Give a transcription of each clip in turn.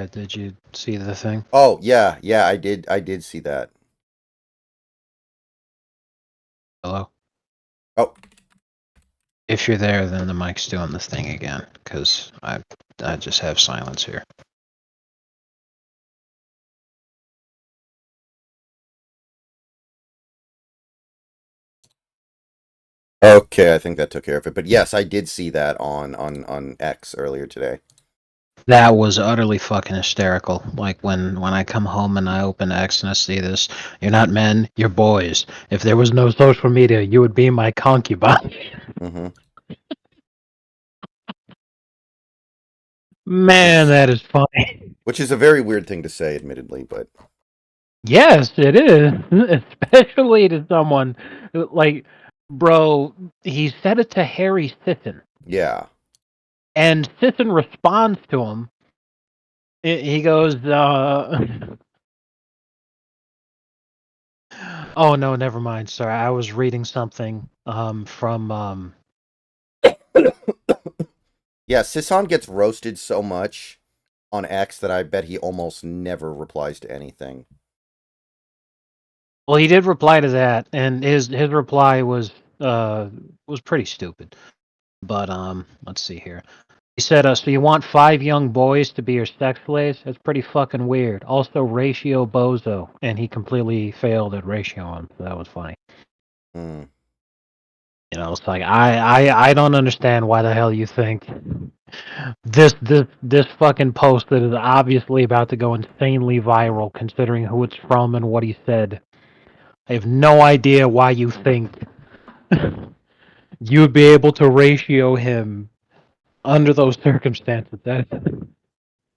Yeah, did you see the thing? Oh, yeah, yeah, I did see that. Hello? Oh, If you're there, then the mic's doing the thing again, because I just have silence here. okay, I think that took care of it. But yes, I did see that on X earlier today. That was utterly fucking hysterical. Like when I come home and I open X and I see this, you're not men, you're boys. If there was no social media, you would be my concubine. Mm-hmm. Which Man, is that is funny. which is a very weird thing to say, admittedly, but Yes, it is. Especially to someone like, bro, he said it to Harry Sisson. yeah. And Sisson responds to him. He goes, oh no, never mind. Sorry, I was reading something from Yeah, Sison gets roasted so much on X that I bet he almost never replies to anything. well, he did reply to that, and his reply was pretty stupid. But let's see here. He said, "So you want 5 young boys to be your sex slaves? That's pretty fucking weird. Also, ratio bozo," and he completely failed at ratioing. So that was funny. Hmm. You know, it's like I don't understand why the hell you think this fucking post that is obviously about to go insanely viral, considering who it's from and what he said. I have no idea why you think you'd be able to ratio him under those circumstances. That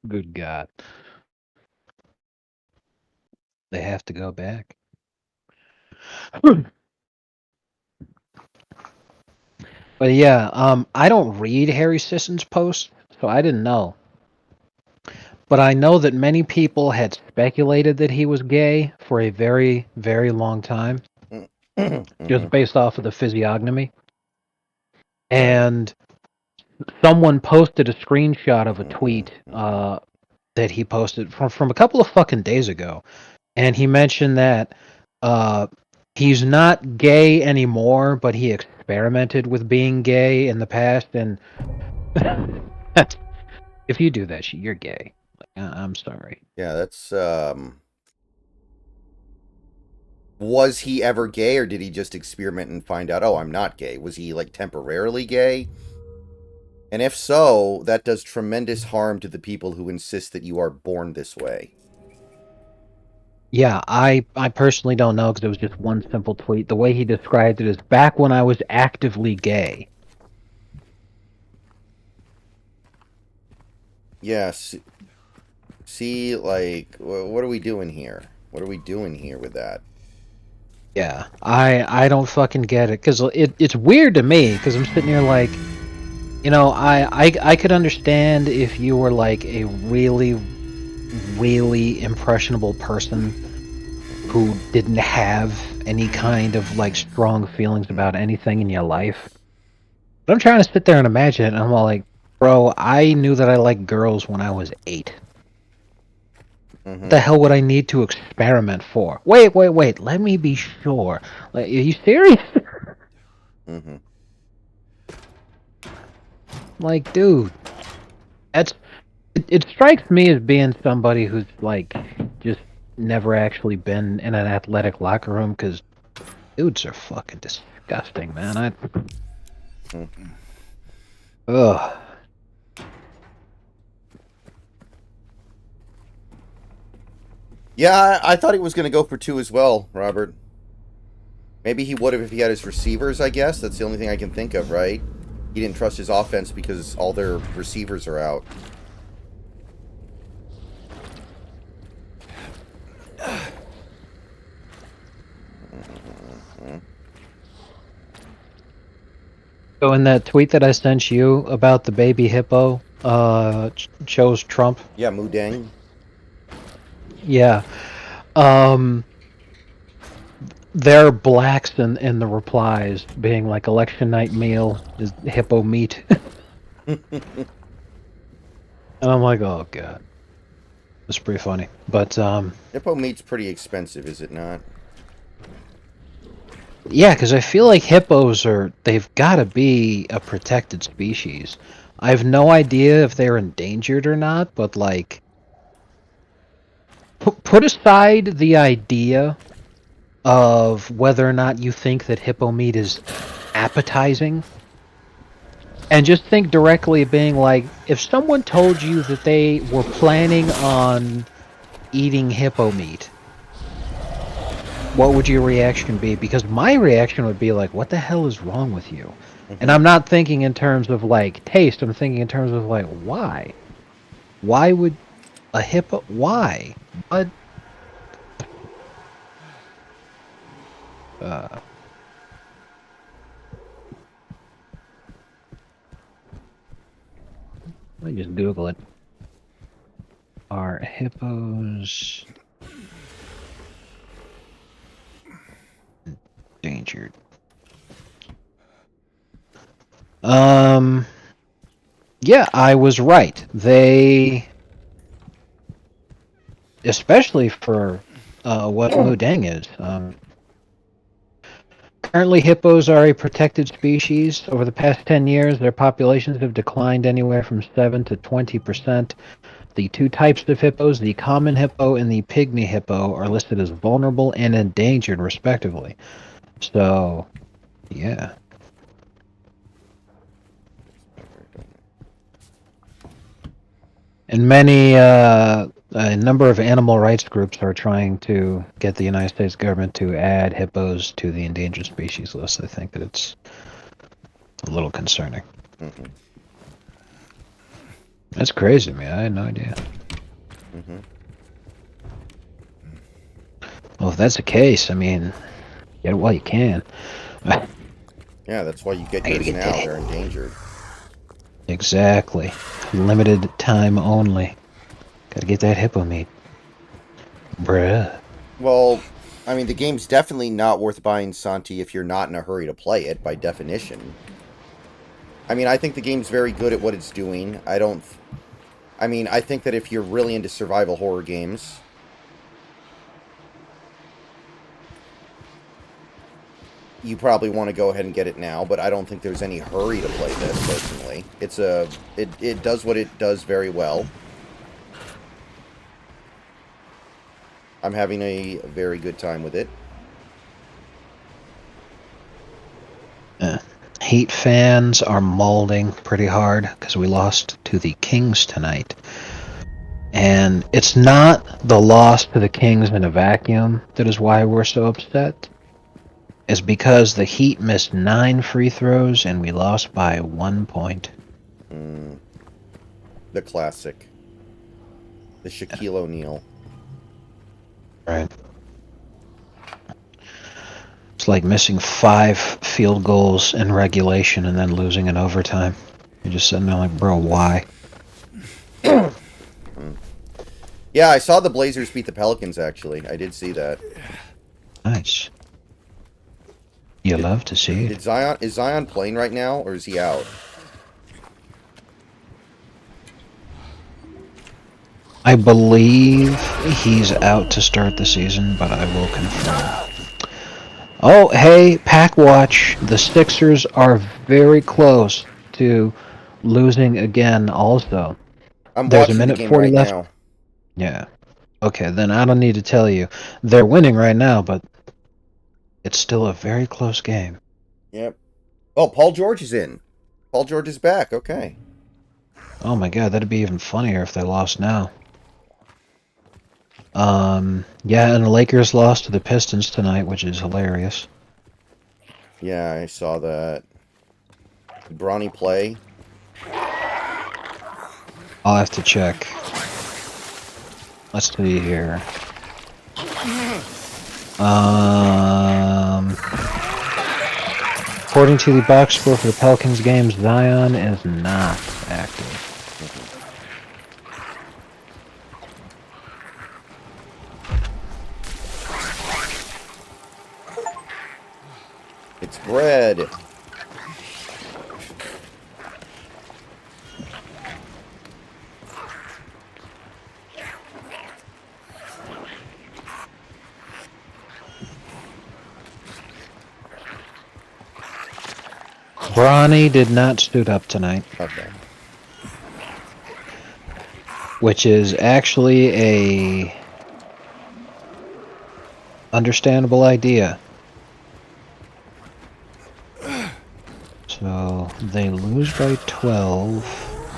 good God, they have to go back. But yeah, I don't read Harry Sisson's posts, so I didn't know. But I know that many people had speculated that he was gay for a very, very long time, Mm-hmm. just based off of the physiognomy. Right. And someone posted a screenshot of a Mm-hmm. tweet Mm-hmm. that he posted from a couple of fucking days ago, and he mentioned that uh, he's not gay anymore, but he experimented with being gay in the past, and if you do that shit, you're gay. Like, I'm sorry. Yeah, that's was he ever gay or did he just experiment and find out, oh, I'm not gay? Was he like temporarily gay? And if so, that does tremendous harm to the people who insist that you are born this way. Yeah, I personally don't know because it was just one simple tweet. The way he described it is back when I was actively gay. Yes. See, like, what are we doing here? What are we doing here with that? Yeah, I don't fucking get it because it's weird to me because I'm sitting here like, you know, I could understand if you were like a really really impressionable person who didn't have any kind of like strong feelings about anything in your life. But I'm trying to sit there and imagine it, and I'm all like, bro, I knew that I liked girls when I was 8. What Mm-hmm. the hell would I need to experiment for? Wait. Let me be sure. Like, are you serious? Mm-hmm. Like, dude, that's it strikes me as being somebody who's like just never actually been in an athletic locker room because dudes are fucking disgusting, man. Mm-hmm. Ugh. Yeah, I thought he was going to go for two as well, Robert. Maybe he would have if he had his receivers, I guess. That's the only thing I can think of, right? He didn't trust his offense because all their receivers are out. So in that tweet that I sent you about the baby hippo, chose Trump. Yeah, Mudeng. Yeah. Um, there are blacks in the replies being like election night meal is hippo meat. And I'm like, oh god. It's pretty funny. But Hippo meat's pretty expensive, is it not? yeah, because I feel like hippos they've got to be a protected species. I have no idea if they're endangered or not, but like, put aside the idea of whether or not you think that hippo meat is appetizing, and just think directly of being like, if someone told you that they were planning on eating hippo meat, what would your reaction be? Because my reaction would be like, what the hell is wrong with you? And Mm-hmm. I'm not thinking in terms of like taste, I'm thinking in terms of like, why? Why would a hippo, why? What? Uh, Let me just Google it. Are hippos endangered? Um, yeah, I was right. They, especially for what Mudang is. Currently, hippos are a protected species. Over the past 10 years, their populations have declined anywhere from 7 to 20%. The two types of hippos, the common hippo and the pygmy hippo, are listed as vulnerable and endangered, respectively. So, yeah. And a number of animal rights groups are trying to get the United States government to add hippos to the endangered species list. I think that it's a little concerning. Mm-hmm. That's crazy, man. I had no idea. Mm-hmm. Well, if that's the case, I mean, get it while you can. I Yeah, that's why you get gotta yours get that now. hit. They're endangered. Exactly. Limited time only. Gotta get that hippo meat. Bruh. Well, I mean, the game's definitely not worth buying, Santi, if you're not in a hurry to play it, by definition. I mean, I think the game's very good at what it's doing. I don't... I mean, I think that if you're really into survival horror games, you probably want to go ahead and get it now, but I don't think there's any hurry to play this, personally. It does what it does very well. I'm having a very good time with it. Heat fans are molding pretty hard because we lost to the Kings tonight. And it's not the loss to the Kings in a vacuum that is why we're so upset. It's because the Heat missed 9 free throws and we lost by 1 point. Mm, the classic. The Shaquille O'Neal. Right. It's like missing 5 field goals in regulation and then losing in overtime. You're just sitting there like, bro, why? Yeah, I saw the Blazers beat the Pelicans, actually. I did see that. Nice. You Did, love to see it. did Zion... Is Zion playing right now, or is he out? I believe he's out to start the season, but I will confirm. Oh, hey, Pack Watch. The Sixers are very close to losing again also. I'm There's a watching the minute game 40 right left. now. Yeah. Okay, then I don't need to tell you. They're winning right now, but it's still a very close game. Yep. Oh, Paul George is in. Paul George is back. Okay. Oh my god, that'd be even funnier if they lost now. Yeah, and the Lakers lost to the Pistons tonight, which is hilarious. Yeah, I saw that. Did Bronny play? I'll have to check. Let's see here. According to the box score for the Pelicans games, Zion is not active. It's bread. Bronny did not suit up tonight, Okay. which is actually a understandable idea. So they lose by 12,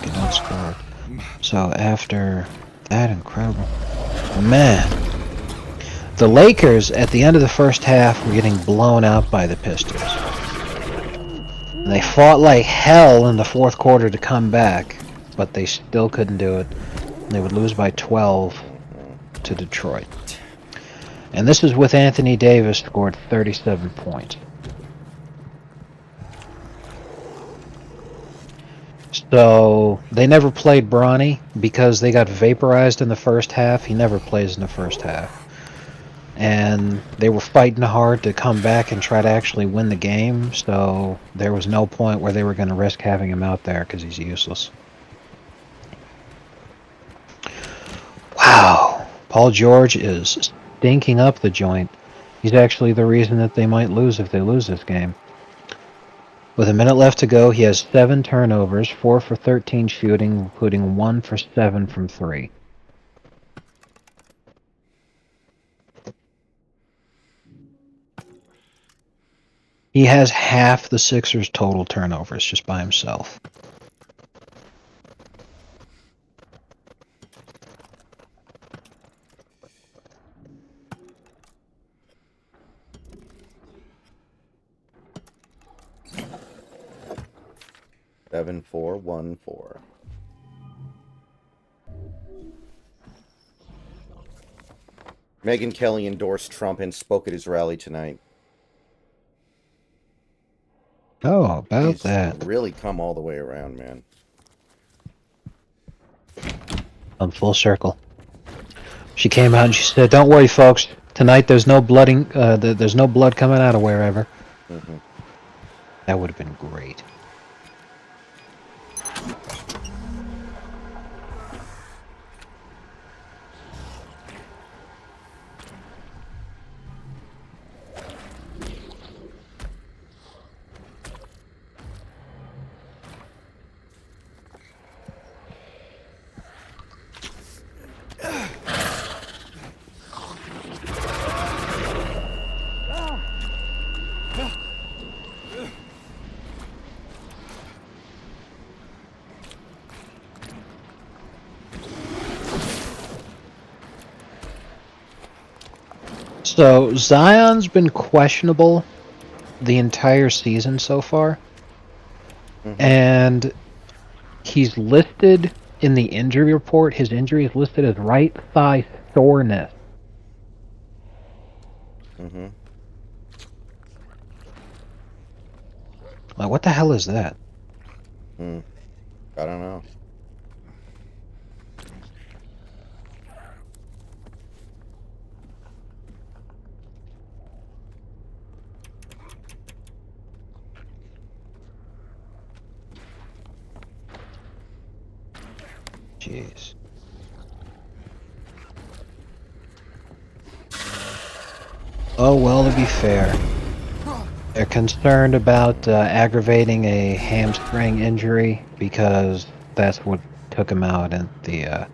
get outscored. So after that, incredible. Man, the Lakers at the end of the first half were getting blown out by the Pistons. And they fought like hell in the fourth quarter to come back, but they still couldn't do it. And they would lose by 12 to Detroit. And this is with Anthony Davis scored 37 points. So they never played Bronny because they got vaporized in the first half. He never plays in the first half. And they were fighting hard to come back and try to actually win the game, so there was no point where they were going to risk having him out there because he's useless. Wow, Paul George is stinking up the joint. He's actually the reason that they might lose if they lose this game. With a minute left to go, he has 7 turnovers, 4 for 13 shooting, including 1 for 7 from 3. He has half the Sixers' total turnovers just by himself. Seven, 4, 1, 4. Megyn Kelly endorsed Trump and spoke at his rally tonight. Oh, about She's that. really come all the way around, man. I'm full circle. She came out and she said, "Don't worry, folks. Tonight there's no blooding. There's no blood coming out of wherever." Mm-hmm. That would have been great. So Zion's been questionable the entire season so far, Mm-hmm. and he's listed in the injury report. His injury is listed as right thigh soreness. Mm-hmm. Like, what the hell is that? I don't know. Jeez. Oh well, to be fair, they're concerned about aggravating a hamstring injury because that's what took him out in the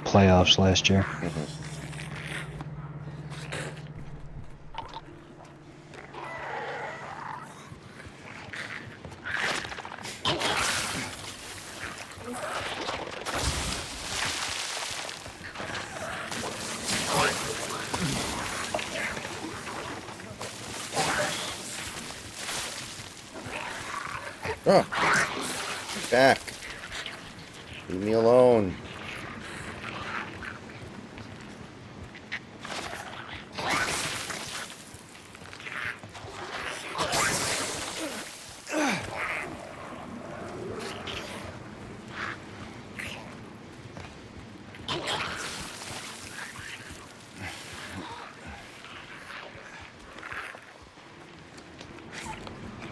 playoffs last year. Mm-hmm. Oh, back. Leave me alone.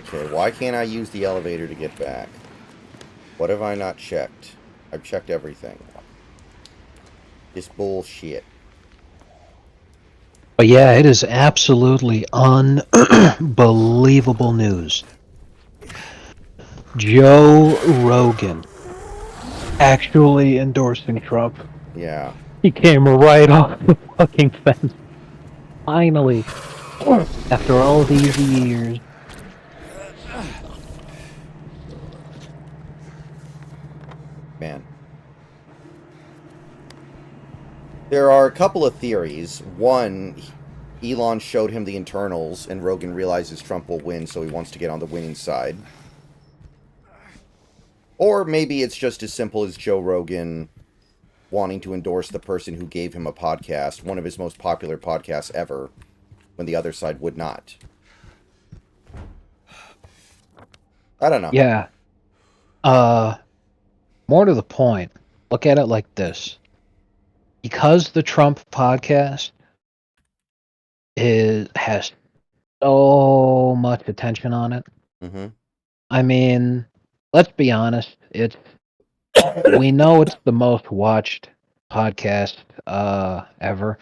Okay, why can't I use the elevator to get back? What have I not checked? I've checked everything. This bullshit. But yeah, it is absolutely unbelievable news. Joe Rogan actually endorsing Trump. Yeah. He came right off the fucking fence. Finally. After all these years. Man. There are a couple of theories. One, Elon showed him the internals, and Rogan realizes Trump will win, so he wants to get on the winning side. Or maybe it's just as simple as Joe Rogan wanting to endorse the person who gave him a podcast, one of his most popular podcasts ever, when the other side would not. I don't know. Yeah. Uh, More to the point, look at it like this. Because the Trump podcast has so much attention on it. Mm-hmm. I mean, let's be honest. We know it's the most watched podcast ever.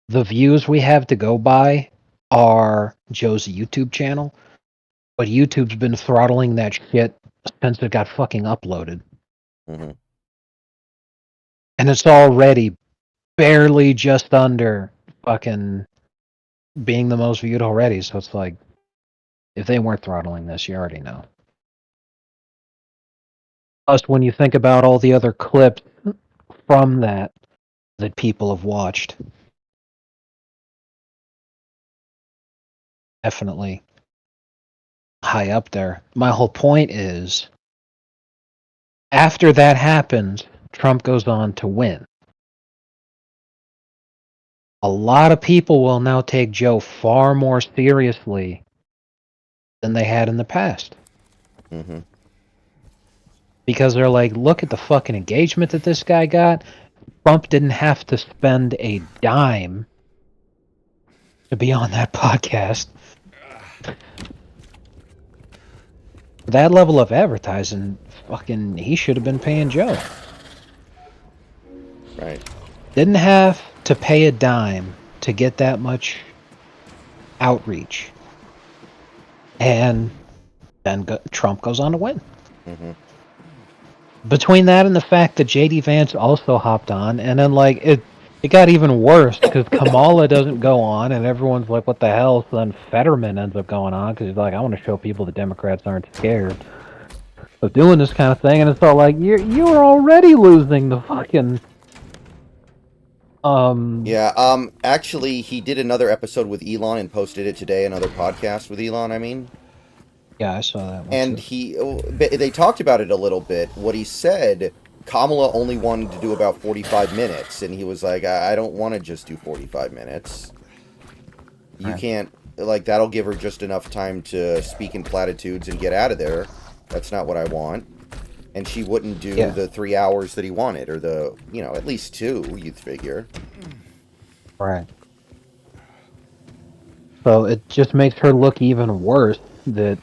The views we have to go by are Joe's YouTube channel, but YouTube's been throttling that shit since it got fucking uploaded. Mm-hmm. And it's already barely just under fucking being the most viewed already. So it's like, if they weren't throttling this, you already know. Plus, when you think about all the other clips from that people have watched, definitely high up there. My whole point is, after that happens, Trump goes on to win. A lot of people will now take Joe far more seriously than they had in the past. Mm-hmm. Because they're like, look at the fucking engagement that this guy got. Trump didn't have to spend a dime to be on that podcast. That level of advertising, fucking, he should have been paying Joe. Right. Didn't have to pay a dime to get that much outreach. And then Trump goes on to win. Mm-hmm. Between that and the fact that JD Vance also hopped on, and then like it got even worse because Kamala doesn't go on, and everyone's like, "What the hell?" So then Fetterman ends up going on because he's like, "I want to show people the Democrats aren't scared of doing this kind of thing," and it's all like, "You're already losing the fucking." Yeah, actually, he did another episode with Elon and posted it today, another podcast with Elon, I mean. Yeah, I saw that one And too. they talked about it a little bit. What he said, Kamala only wanted to do about 45 minutes, and he was like, I don't want to just do 45 minutes. You Right. can't, like, that'll give her just enough time to speak in platitudes and get out of there. That's not what I want. And she wouldn't do Yeah. the 3 hours that he wanted, or the, at least two, you'd figure. Right. So it just makes her look even worse that,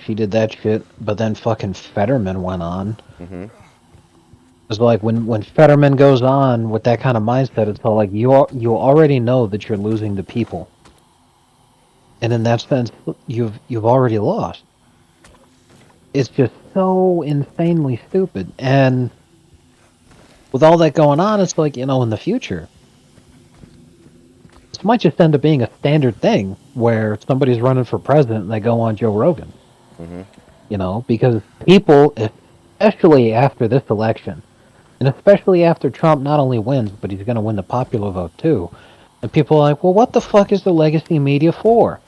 she did that shit, but then fucking Fetterman went on. Mm-hmm. It's like when Fetterman goes on with that kind of mindset, it's all like you already know that you're losing the people. And in that sense, you've already lost. It's just so insanely stupid. And with all that going on, it's like, in the future, this might just end up being a standard thing where somebody's running for president and they go on Joe Rogan. Mm-hmm. Because people, especially after this election, and especially after Trump not only wins, but he's going to win the popular vote too, and people are like, well, what the fuck is the legacy media for?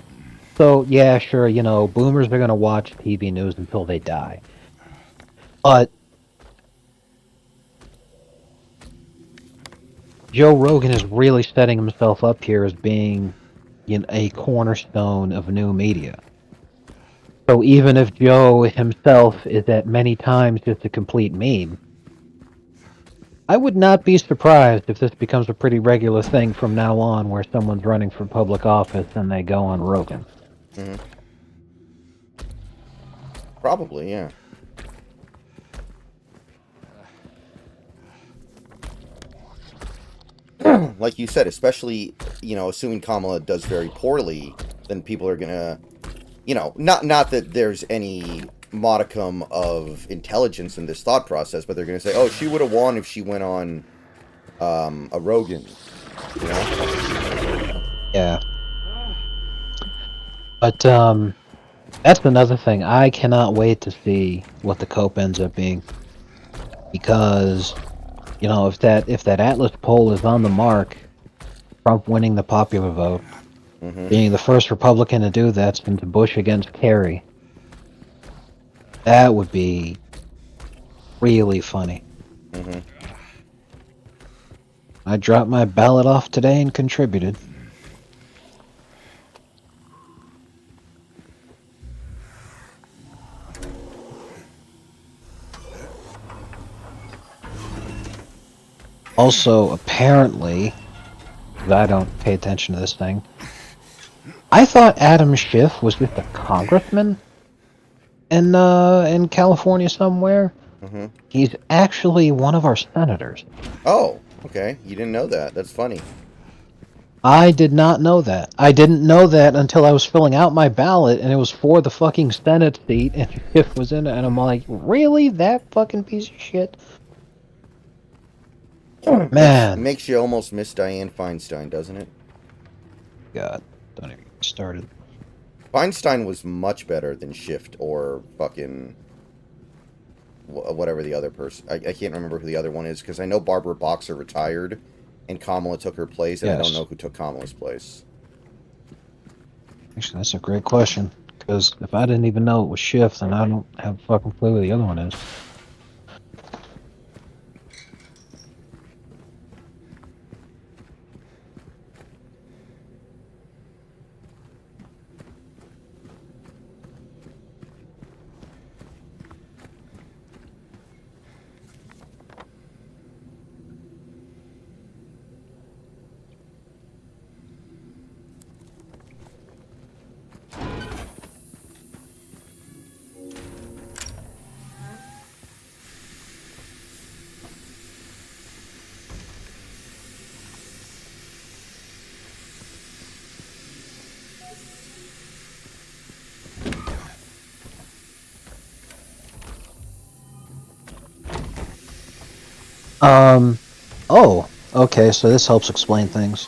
So, yeah, sure, boomers are going to watch TV news until they die. But Joe Rogan is really setting himself up here as being a cornerstone of new media. So even if Joe himself is at many times just a complete meme, I would not be surprised if this becomes a pretty regular thing from now on where someone's running for public office and they go on Rogan. Mm-hmm. Probably, yeah. Like you said, especially assuming Kamala does very poorly, then people are gonna, not that there's any modicum of intelligence in this thought process, but they're gonna say, oh, she would have won if she went on a Rogan, you know? Yeah. But that's another thing. I cannot wait to see what the cope ends up being, because if that Atlas poll is on the mark, Trump winning the popular vote, Mm-hmm. being the first Republican to do that since Bush against Kerry, that would be really funny. Mm-hmm. I dropped my ballot off today and contributed. Also, apparently, 'cause I don't pay attention to this thing, I thought Adam Schiff was just a congressman in California somewhere. Mm-hmm. He's actually one of our senators. Oh, okay. You didn't know that. That's funny. I did not know that. I didn't know that until I was filling out my ballot, and it was for the fucking Senate seat, and Schiff was in it, and I'm like, really? That fucking piece of shit? makes Man. makes you almost miss Dianne Feinstein, doesn't it? God, don't even get me started. Feinstein was much better than Shift or fucking whatever the other person. I can't remember who the other one is because I know Barbara Boxer retired and Kamala took her place, and I don't Yes. know who took Kamala's place. Actually, that's a great question. Because if I didn't even know it was Schiff, then I don't have a fucking clue who the other one is. Oh, okay, so this helps explain things.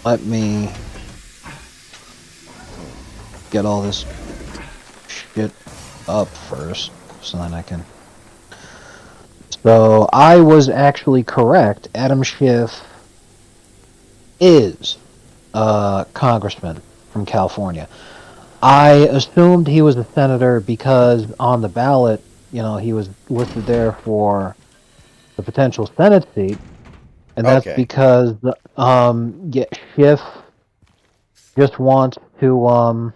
Let me get all this shit up first, so then I can... So, I was actually correct. Adam Schiff is a congressman from California. I assumed he was a senator because on the ballot, he was listed there for the potential Senate seat, and that's Okay. because yeah, Schiff just wants to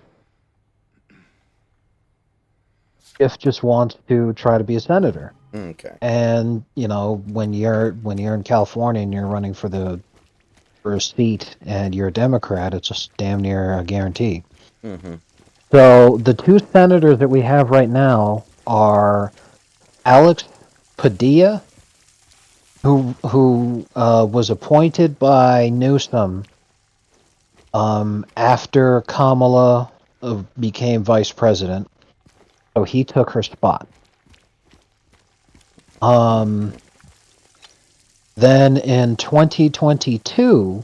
try to be a senator. Okay. And when you're in California and you're running for a seat and you're a Democrat, it's just damn near a guarantee. Mm-hmm. So the two senators that we have right now are Alex Padilla, who was appointed by Newsom after Kamala became vice president, so he took her spot. Then in 2022,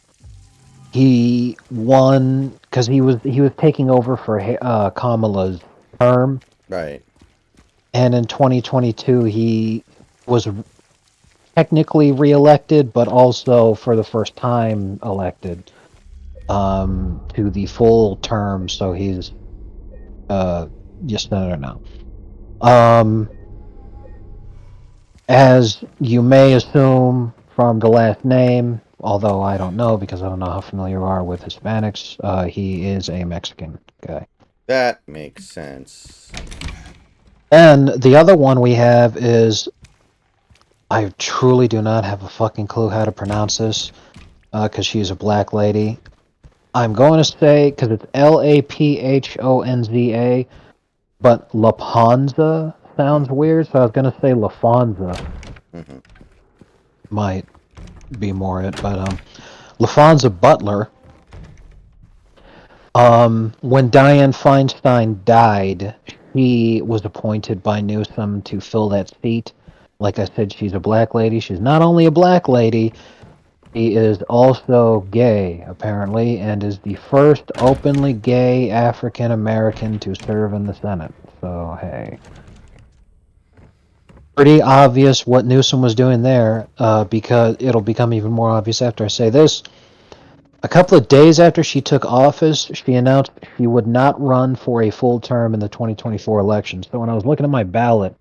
he won because he was taking over for Kamala's term, Right. and in 2022 he was technically reelected, but also for the first time elected to the full term. So he's just senator now. As you may assume from the last name, although I don't know because I don't know how familiar you are with Hispanics, he is a Mexican guy. That makes sense. And the other one we have is, I truly do not have a fucking clue how to pronounce this, because she's a black lady. I'm going to say, because it's Laphonza, but Laponza sounds weird, so I was going to say Lafonza. Mm-hmm. might be more it, but LaFonza Butler. When Dianne Feinstein died, she was appointed by Newsom to fill that seat. Like I said, she's a black lady. She's not only a black lady, she is also gay, apparently, and is the first openly gay African American to serve in the Senate. So, hey. Pretty obvious what Newsom was doing there, because it'll become even more obvious after I say this. A couple of days after she took office, she announced she would not run for a full term in the 2024 election. So when I was looking at my ballot,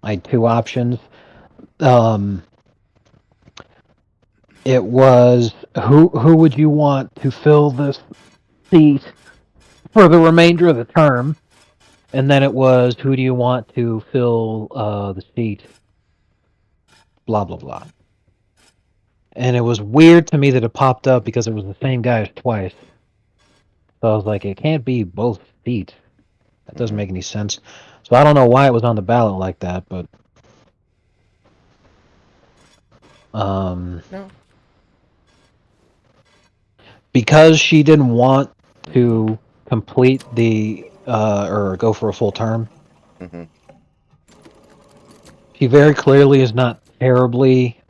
I had two options. Um, it was who would you want to fill this seat for the remainder of the term, and then it was who do you want to fill the seat, blah blah blah. And it was weird to me that it popped up because it was the same guy twice. So I was like, it can't be both seats. That doesn't make any sense. So I don't know why it was on the ballot like that, but No. because she didn't want to complete the or go for a full term, Mm-hmm. she very clearly is not terribly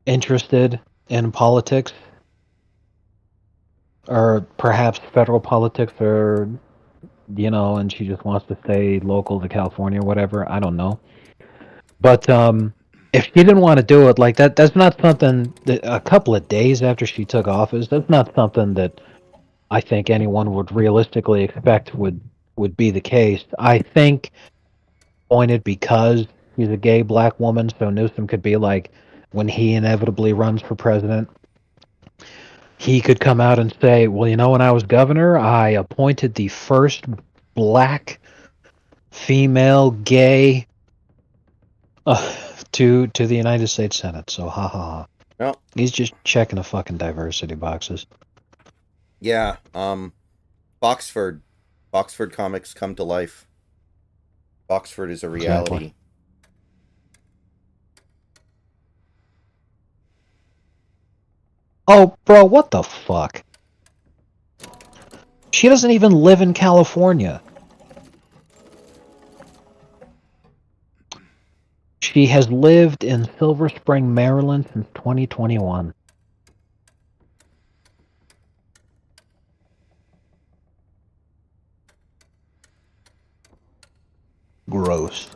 interested in politics, or perhaps federal politics, or and she just wants to stay local to California or whatever. I don't know. But if she didn't want to do it like that, that's not something that a couple of days after she took office, that's not something that I think anyone would realistically expect would be the case. I think pointed because she's a gay black woman, so Newsom could be like, when he inevitably runs for president, he could come out and say, well, when I was governor, I appointed the first black female gay to the United States Senate. So ha ha ha. Well, He's just checking the fucking diversity boxes. yeah. Boxford. Boxford comics come to life. Boxford is a Exactly. reality. Oh, bro, what the fuck? She doesn't even live in California. She has lived in Silver Spring, Maryland since 2021. Gross.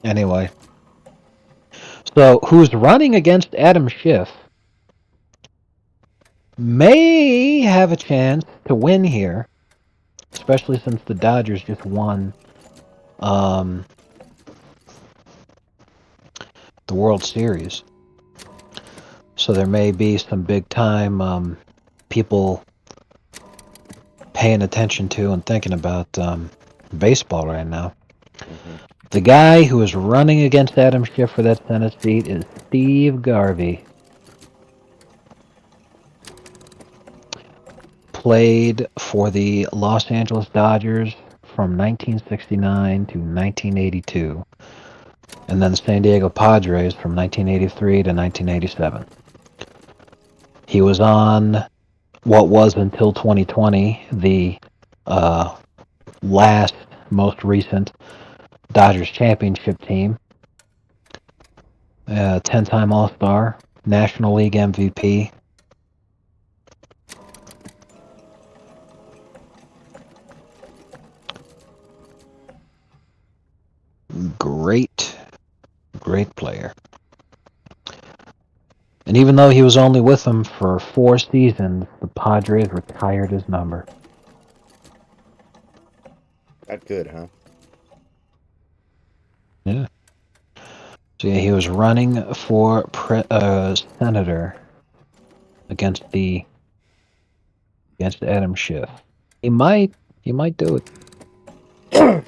Anyway. So, who's running against Adam Schiff may have a chance to win here, especially since the Dodgers just won the World Series. So there may be some big time people paying attention to and thinking about baseball right now. Mm-hmm. The guy who is running against Adam Schiff for that Senate seat is Steve Garvey. Played for the Los Angeles Dodgers from 1969 to 1982, and then the San Diego Padres from 1983 to 1987. He was on what was until 2020 the last, most recent Dodgers championship team. 10-time All-Star, National League MVP. Great, great player. And even though he was only with them for 4 seasons, the Padres retired his number. That good, huh? Yeah. So yeah, he was running for senator against Adam Schiff. He might do it.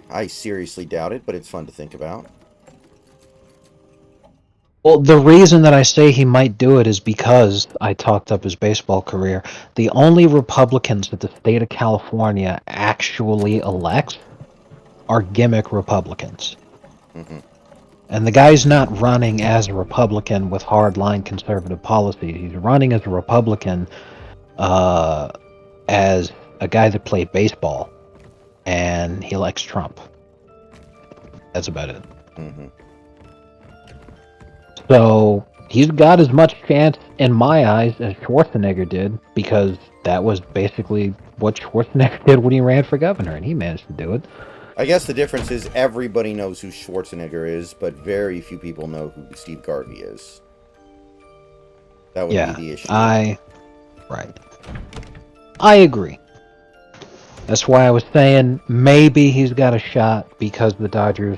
I seriously doubt it, but it's fun to think about. Well, the reason that I say he might do it is because I talked up his baseball career. The only Republicans that the state of California actually elects are gimmick Republicans. Mm-hmm. And the guy's not running as a Republican with hardline conservative policies. He's running as a Republican uh, as a guy that played baseball, and he likes Trump. That's about it. Mm-hmm. So he's got as much chance in my eyes as Schwarzenegger did, because that was basically what Schwarzenegger did when he ran for governor, and he managed to do it. I guess the difference is everybody knows who Schwarzenegger is, but very few people know who Steve Garvey is. That would be Yeah, the issue. right. I agree. That's why I was saying maybe he's got a shot because the Dodgers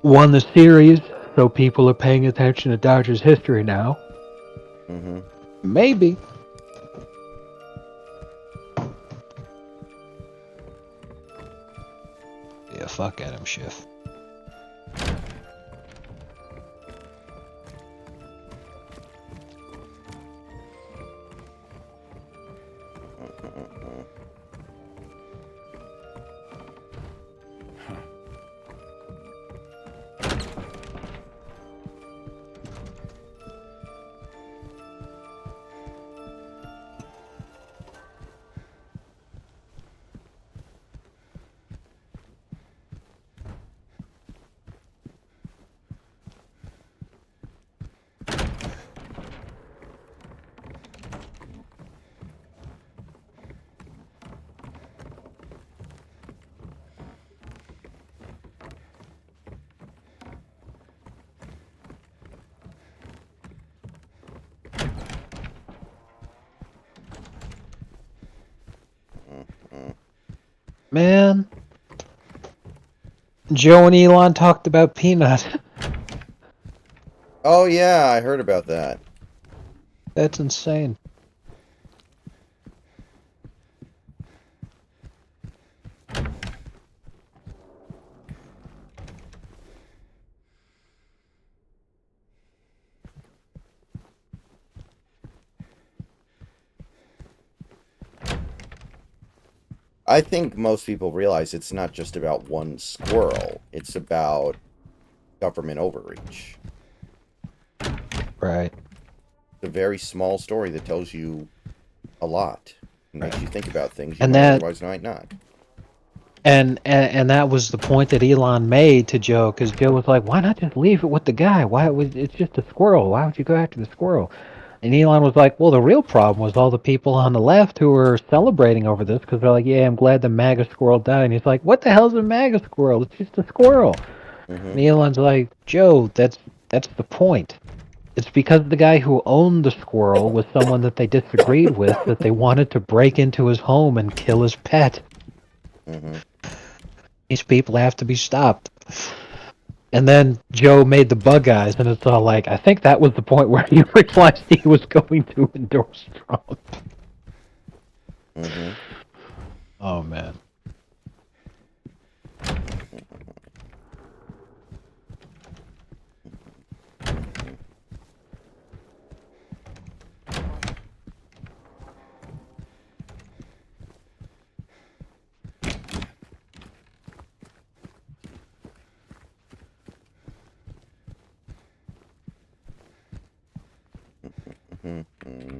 won the series, so people are paying attention to Dodgers history now. Mm-hmm. Maybe. Yeah, fuck Adam Schiff. Man, Joe and Elon talked about Peanut. Oh yeah, I heard about that. That's insane. I think most people realize it's not just about one squirrel. It's about government overreach. Right. It's a very small story that tells you a lot. It makes Right. you think about things you And might that otherwise might not. and that was the point that Elon made to Joe, because Joe was like, "Why not just leave it with the guy? Why was it's just a squirrel? Why would you go after the squirrel?" And Elon was like, "Well, the real problem was all the people on the left who were celebrating over this, because they're like, yeah, I'm glad the MAGA squirrel died." And he's like, "What the hell's a MAGA squirrel? It's just a squirrel." Mm-hmm. And Elon's like, "Joe, that's the point. It's because the guy who owned the squirrel was someone that they disagreed with, that they wanted to break into his home and kill his pet. Mm-hmm. These people have to be stopped." And then Joe made the bug eyes, and it's all like, I think that was the point where he realized he was going to endorse Trump. Mm-hmm. Oh, man. Mm-hmm.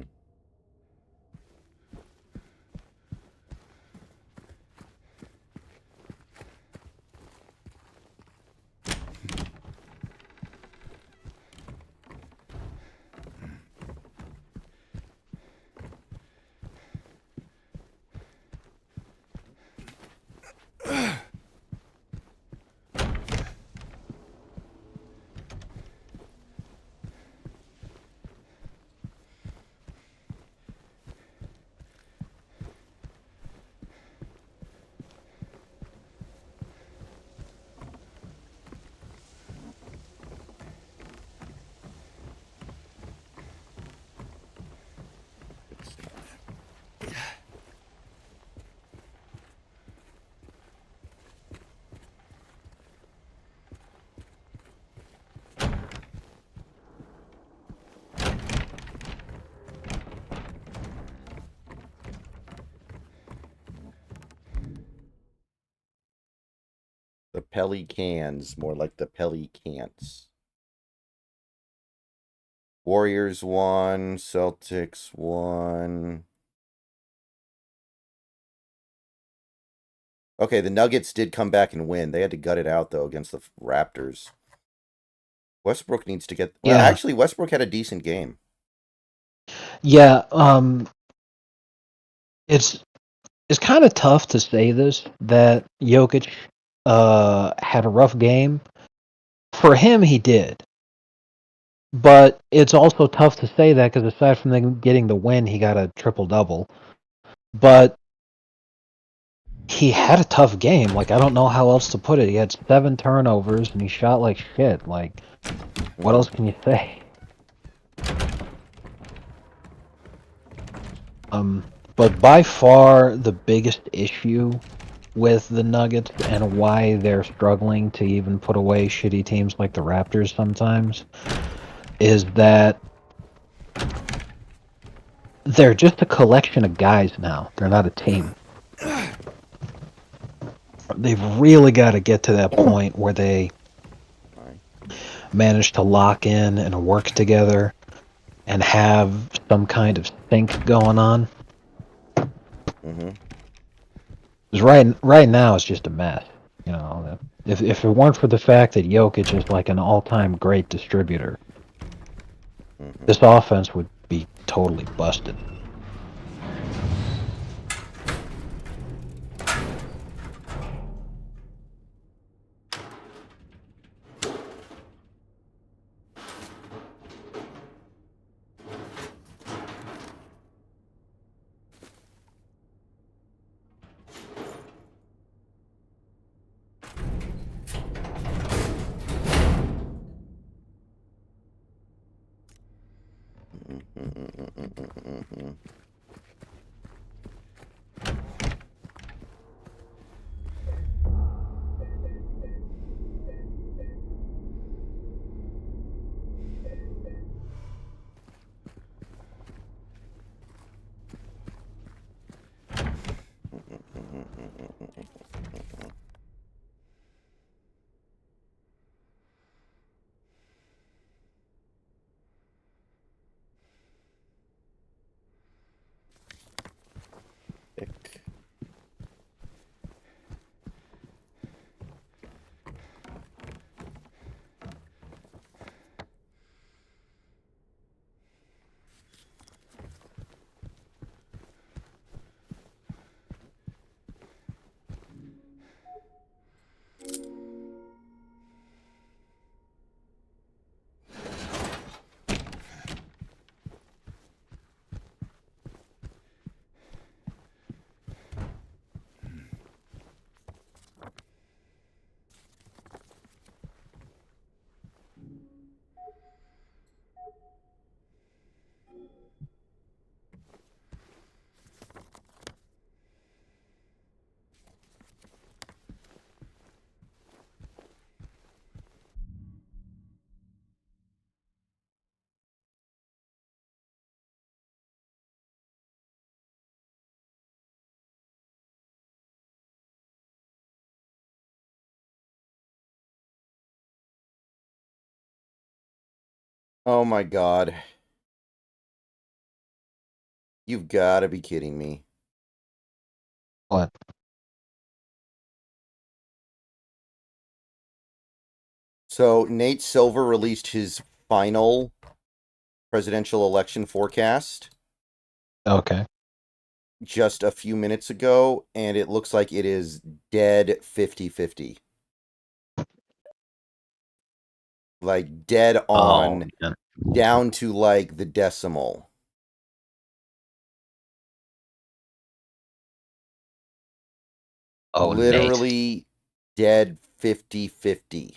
Pelicans, more like the Pelicans. Warriors won, Celtics won. Okay, the Nuggets did come back and win. They had to gut it out though against the Raptors. Westbrook needs to get. Well, Yeah, actually, Westbrook had a decent game. yeah. It's it's kind of tough to say this that Jokic had a rough game. For him, he did, but it's also tough to say that because aside from them getting the win, he got a triple double. But he had a tough game. Like I don't know how else to put it. He had 7 turnovers and he shot like shit. Like what Mm-hmm. else can you say? Um, but by far the biggest issue with the Nuggets and why they're struggling to even put away shitty teams like the Raptors sometimes is that they're just a collection of guys now. They're not a team. They've really got to get to that point where they Sorry. manage to lock in and work together and have some kind of sync going on. Mm-hmm. Because right now it's just a mess. You know, if it weren't for the fact that Jokic is like an all-time great distributor, Mm-hmm. this offense would be totally busted. Mm-hmm. Oh my god. You've got to be kidding me. What? So, Nate Silver released his final presidential election forecast Okay. just a few minutes ago, and it looks like it is dead 50-50. Like, dead Oh on, man. down to like the decimal. Oh Nate, Literally dead 50-50.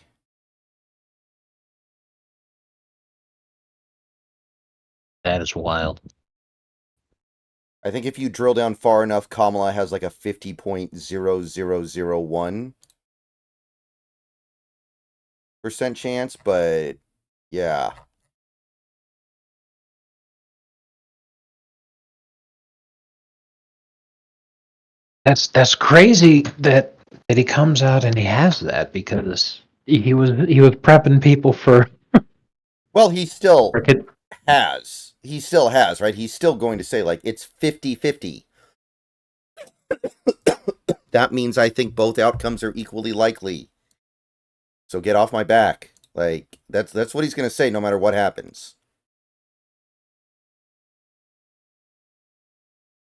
that is wild. I think if you drill down far enough, Kamala has like a 50.0001% chance, but yeah. That's crazy that that he comes out and he has that because he was prepping people for Well, he still cricket. has. He still has, right? He's still going to say, like, it's 50-50. That means I think both outcomes are equally likely. So get off my back. Like, that's what he's going to say no matter what happens.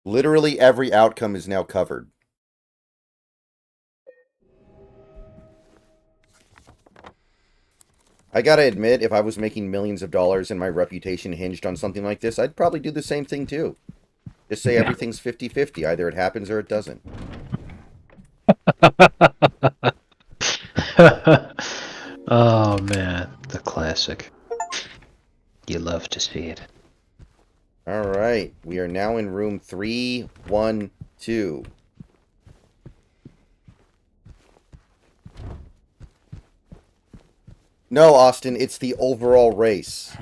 Literally every outcome is now covered. I gotta admit, if I was making millions of dollars and my reputation hinged on something like this, I'd probably do the same thing too. Just say Yeah. everything's 50-50. Either it happens or it doesn't. Oh man, the classic. You love to see it. Alright, we are now in room 312. No, Austin, it's the overall race.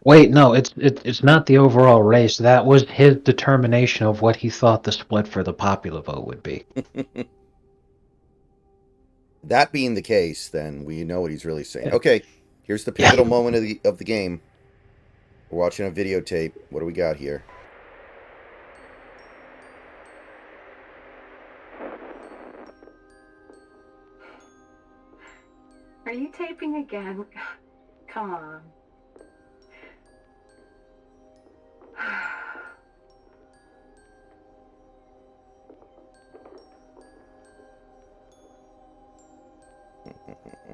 Wait, no, it's not the overall race. That was his determination of what he thought the split for the popular vote would be. That being the case, then we know what he's really saying. Yeah. Okay, here's the Yeah. pivotal moment of the game. We're watching a videotape. What do we got here? Are you taping again? Come on.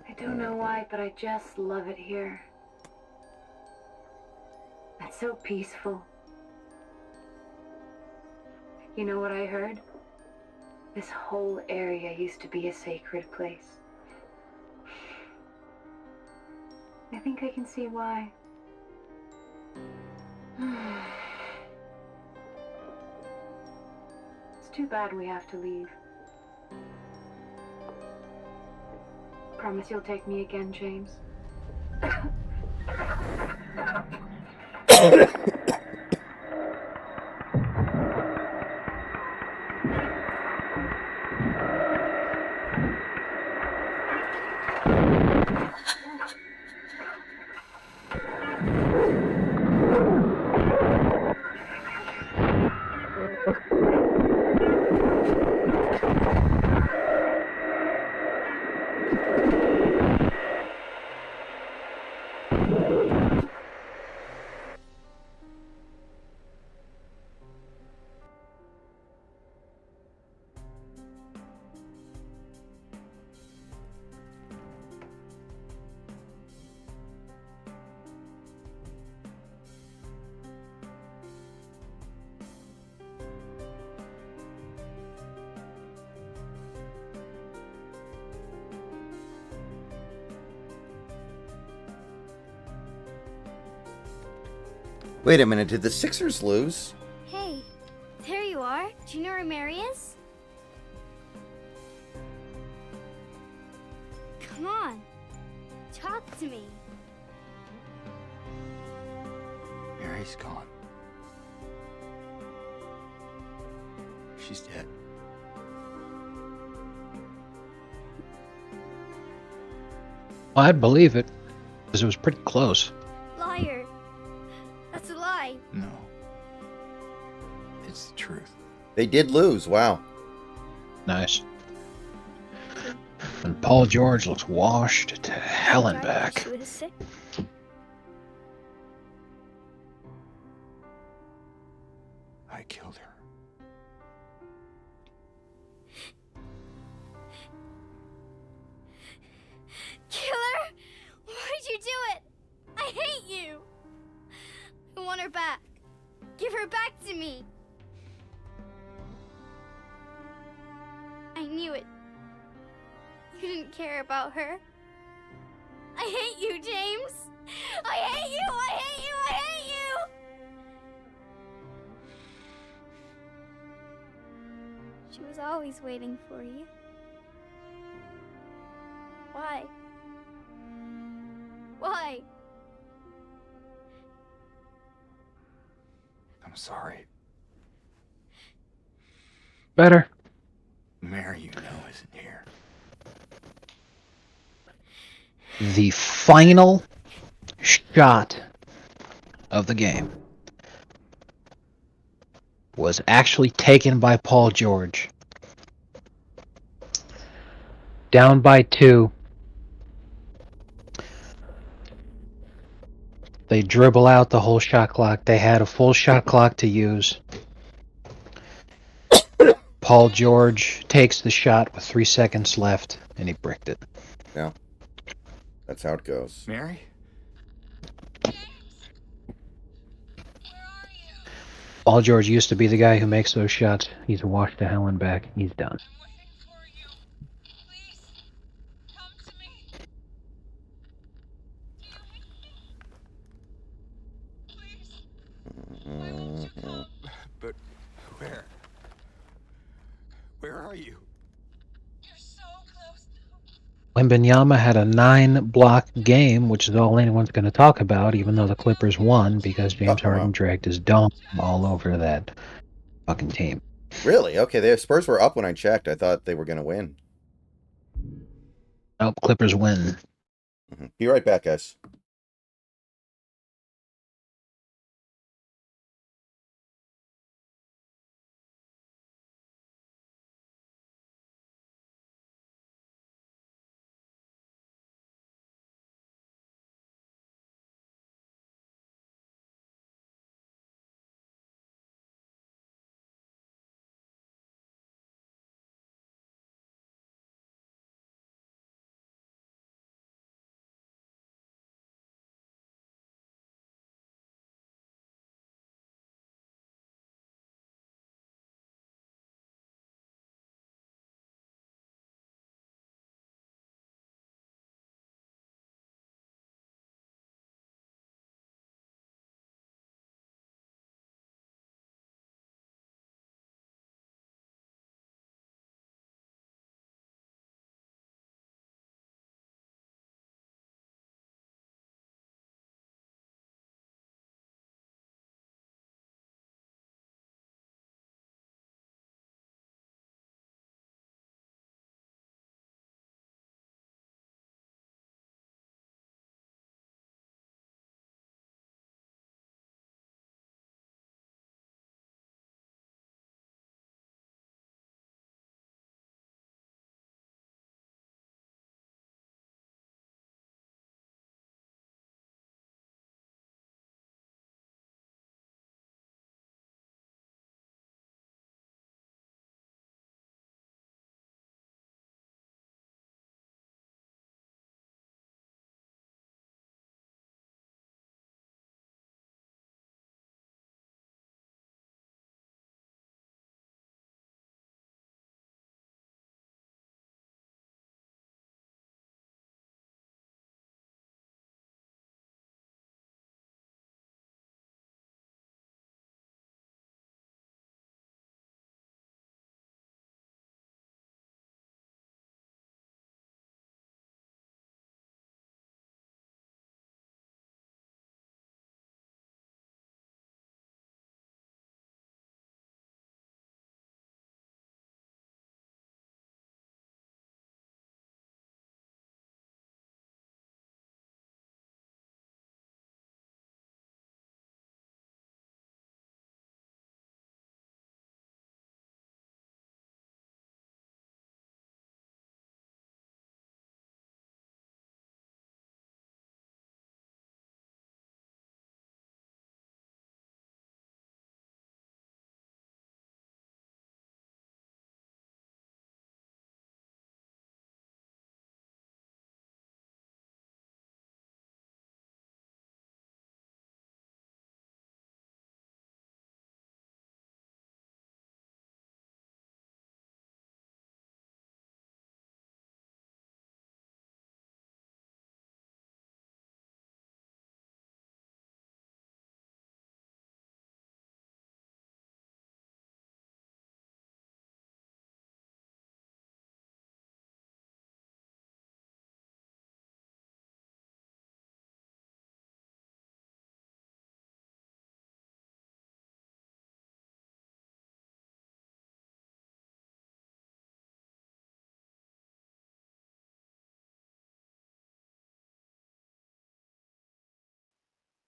I don't know why, but I just love it here. It's so peaceful. You know what I heard? This whole area used to be a sacred place. I think I can see why. It's too bad we have to leave. Promise you'll take me again, James? Wait a minute, did the Sixers lose? Hey, there you are. Do you know where Mary is? Come on, talk to me. Mary's gone. She's dead. Well, I'd believe it because it was pretty close. Liar. That's a lie. No. It's the truth. They did lose. Wow. Nice. And Paul George looks washed to hell and Tried to back. shoot us sick. I killed her. Killer? Why'd you do it? I hate you. I want her back. Give her back to me. I knew it. You didn't care about her. I hate you, James. I hate you. I hate you. I hate you. She was always waiting for you. Why? Why? I'm sorry. Better. Mary, you know, isn't here. The final shot of the game was actually taken by Paul George. Down by 2. They dribble out the whole shot clock. They had a full shot clock to use. Paul George takes the shot with 3 seconds left, and he bricked it. Yeah. That's how it goes. Mary? Paul George used to be the guy who makes those shots. He's washed to hell and back. He's done. Mhm. But where? Where are you? Wembanyama had a 9-block game, which is all anyone's going to talk about, even though the Clippers won because James Oh, Harden wow. dragged his dome all over that fucking team. Really? Okay, the Spurs were up when I checked. I thought they were going to win. Nope, Clippers win. Be right back, guys.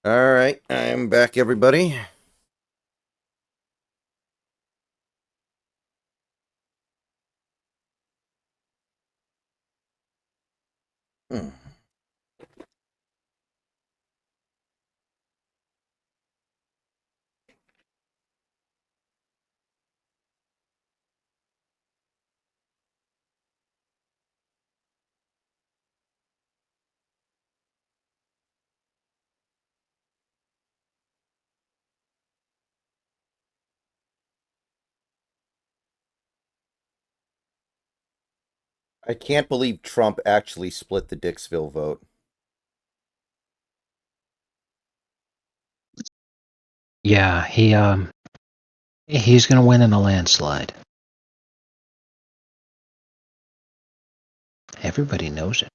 All right, I'm back, everybody. Hmm. I can't believe Trump actually split the Dixville vote. Yeah, he's gonna win in a landslide. Everybody knows it.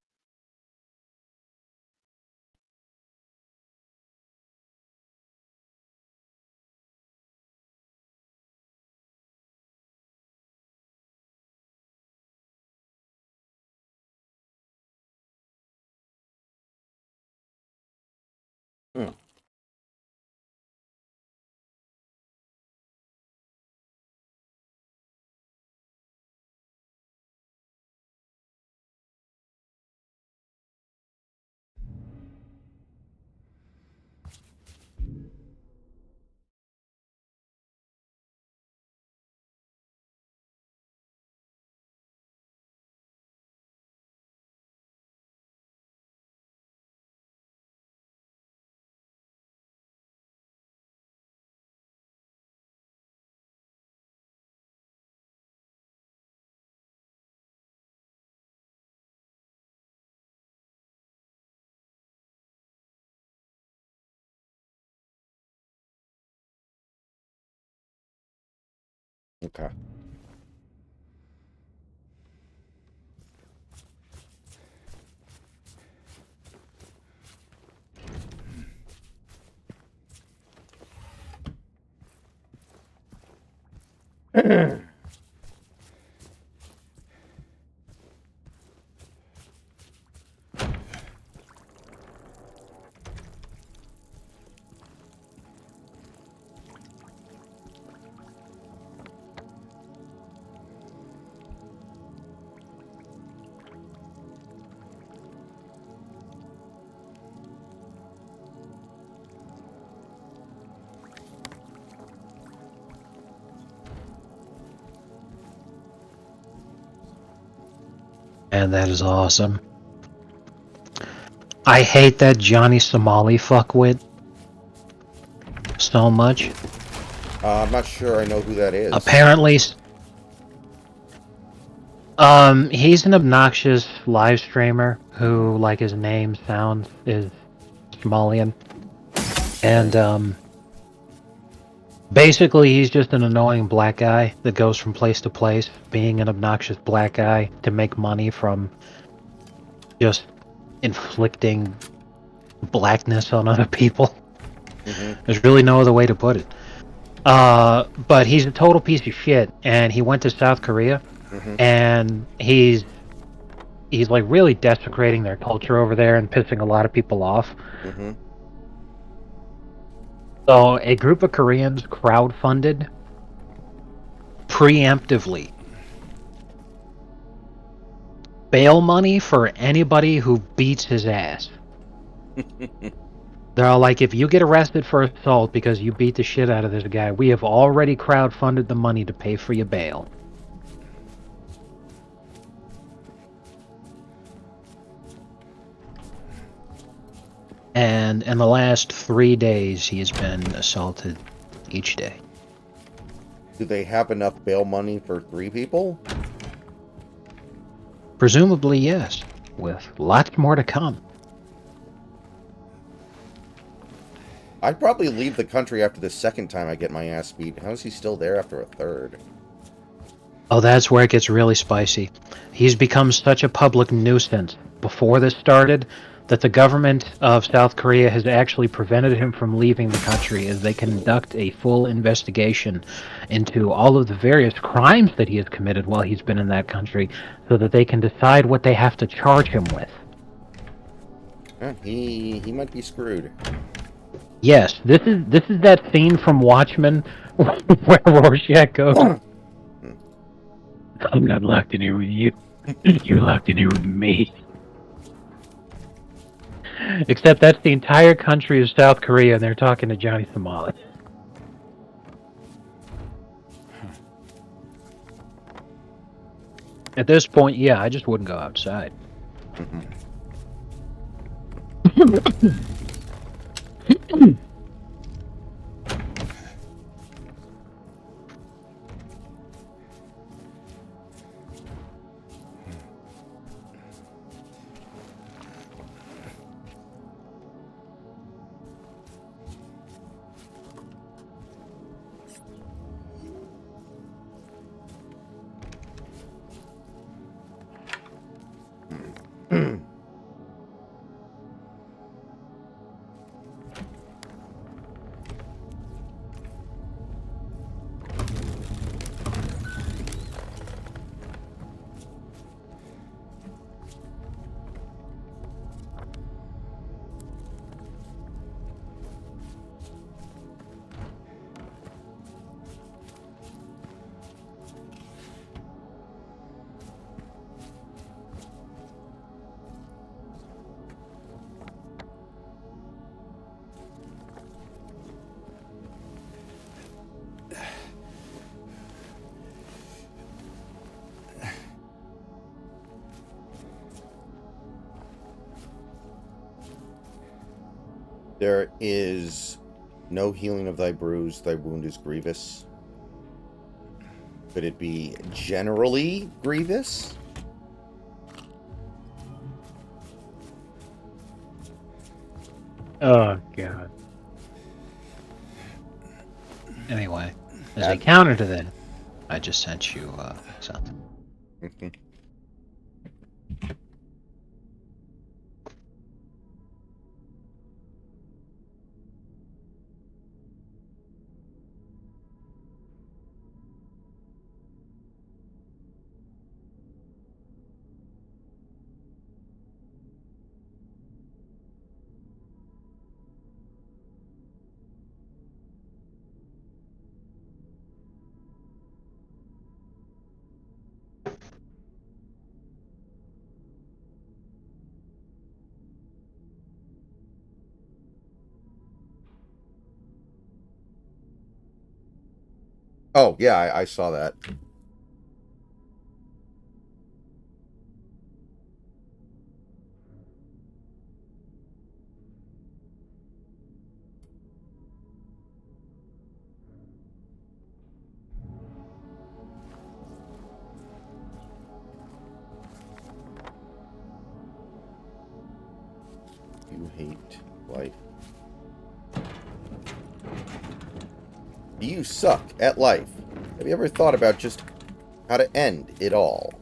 Hmm. Okay. And that is awesome. I hate that Johnny Somali fuckwit so much. I'm not sure I know who that is. Apparently, he's an obnoxious live streamer who, like, his name sounds is Somalian, and basically he's just an annoying black guy that goes from place to place, being an obnoxious black guy to make money from just inflicting blackness on other people. Mm-hmm. There's really no other way to put it. But he's a total piece of shit, and he went to South Korea, Mm-hmm. and he's like really desecrating their culture over there and pissing a lot of people off. Mm-hmm. So a group of Koreans crowdfunded preemptively bail money for anybody who beats his ass. They're all like, if you get arrested for assault because you beat the shit out of this guy, we have already crowdfunded the money to pay for your bail. And in the last 3 days, he has been assaulted each day. Do they have enough bail money for 3 people? Presumably, yes, with lots more to come. I'd probably leave the country after the second time I get my ass beat. How is he still there after a third? Oh, that's where it gets really spicy. He's become such a public nuisance before this started that the government of South Korea has actually prevented him from leaving the country as they conduct a full investigation into all of the various crimes that he has committed while he's been in that country so that they can decide what they have to charge him with. He might be screwed. Yes, this is that scene from Watchmen where Rorschach goes, "I'm not locked in here with you. You're locked in here with me." Except that's the entire country of South Korea, and they're talking to Johnny Somali. At this point, yeah, I just wouldn't go outside. There is no healing of thy bruise, thy wound is grievous. Could it be generally grievous? Oh god. Anyway, as a That- counter to that, I just sent you something. Oh, yeah, I saw that. You hate life. You suck at life. Have you ever thought about just how to end it all?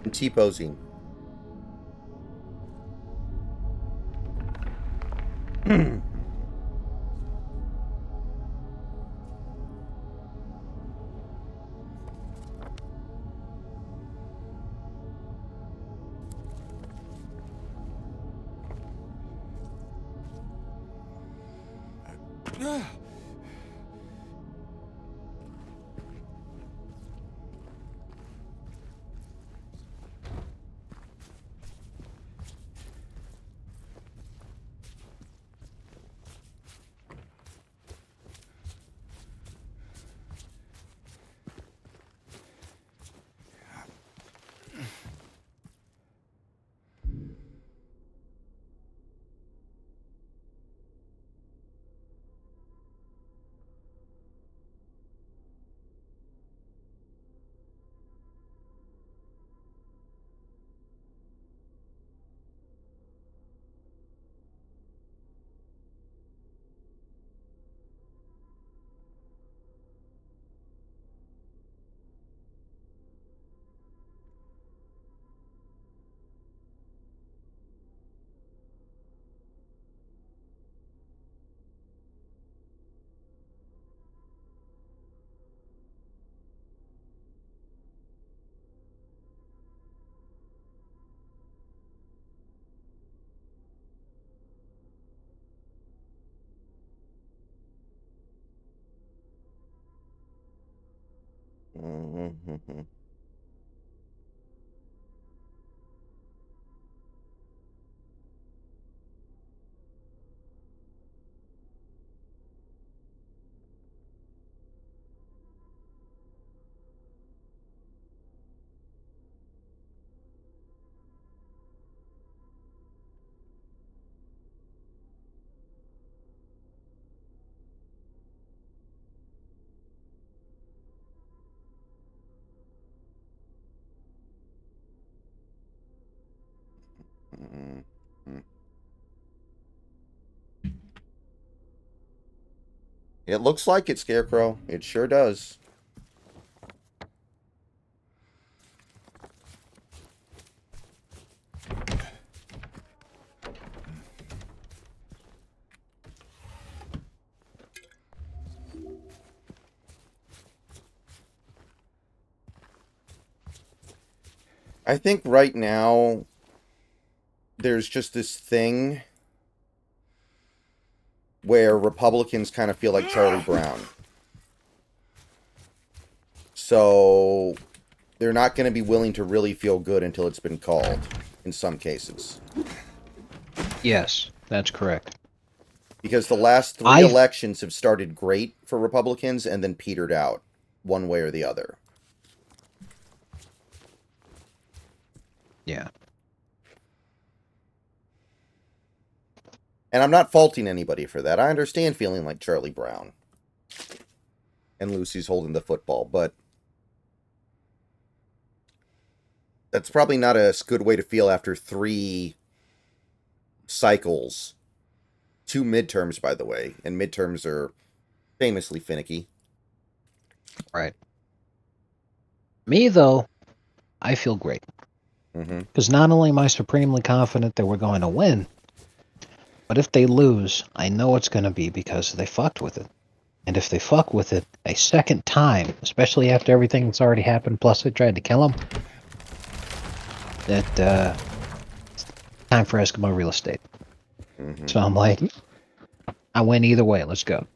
I'm T-posing. It looks like it, Scarecrow. It sure does. I think right now there's just this thing where Republicans kind of feel like Charlie Brown. So they're not going to be willing to really feel good until it's been called, in some cases. Yes, that's correct. Because the last three elections have started great for Republicans and then petered out, one way or the other. Yeah. And I'm not faulting anybody for that. I understand feeling like Charlie Brown. And Lucy's holding the football, but that's probably not a good way to feel after 3 cycles. 2 midterms, by the way. And midterms are famously finicky. Right. Me, though, I feel great. Because not only am I supremely confident that we're going to win, but if they lose, I know it's going to be because they fucked with it. And if they fuck with it a second time, especially after everything that's already happened, plus they tried to kill him, that time for Eskimo real estate. So I'm like, I win either way. Let's go.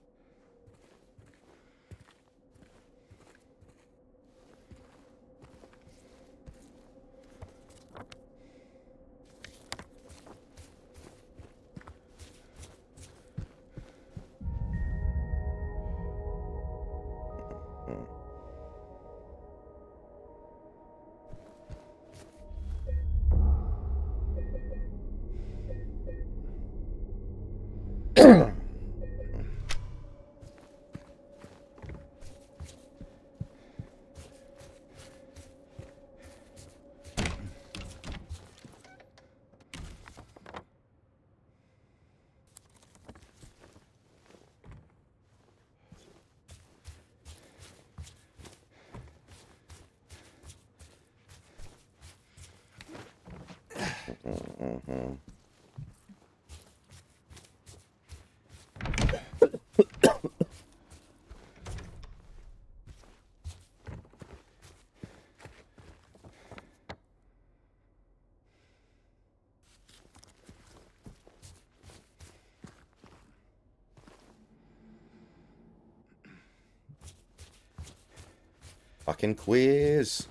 Fucking quiz.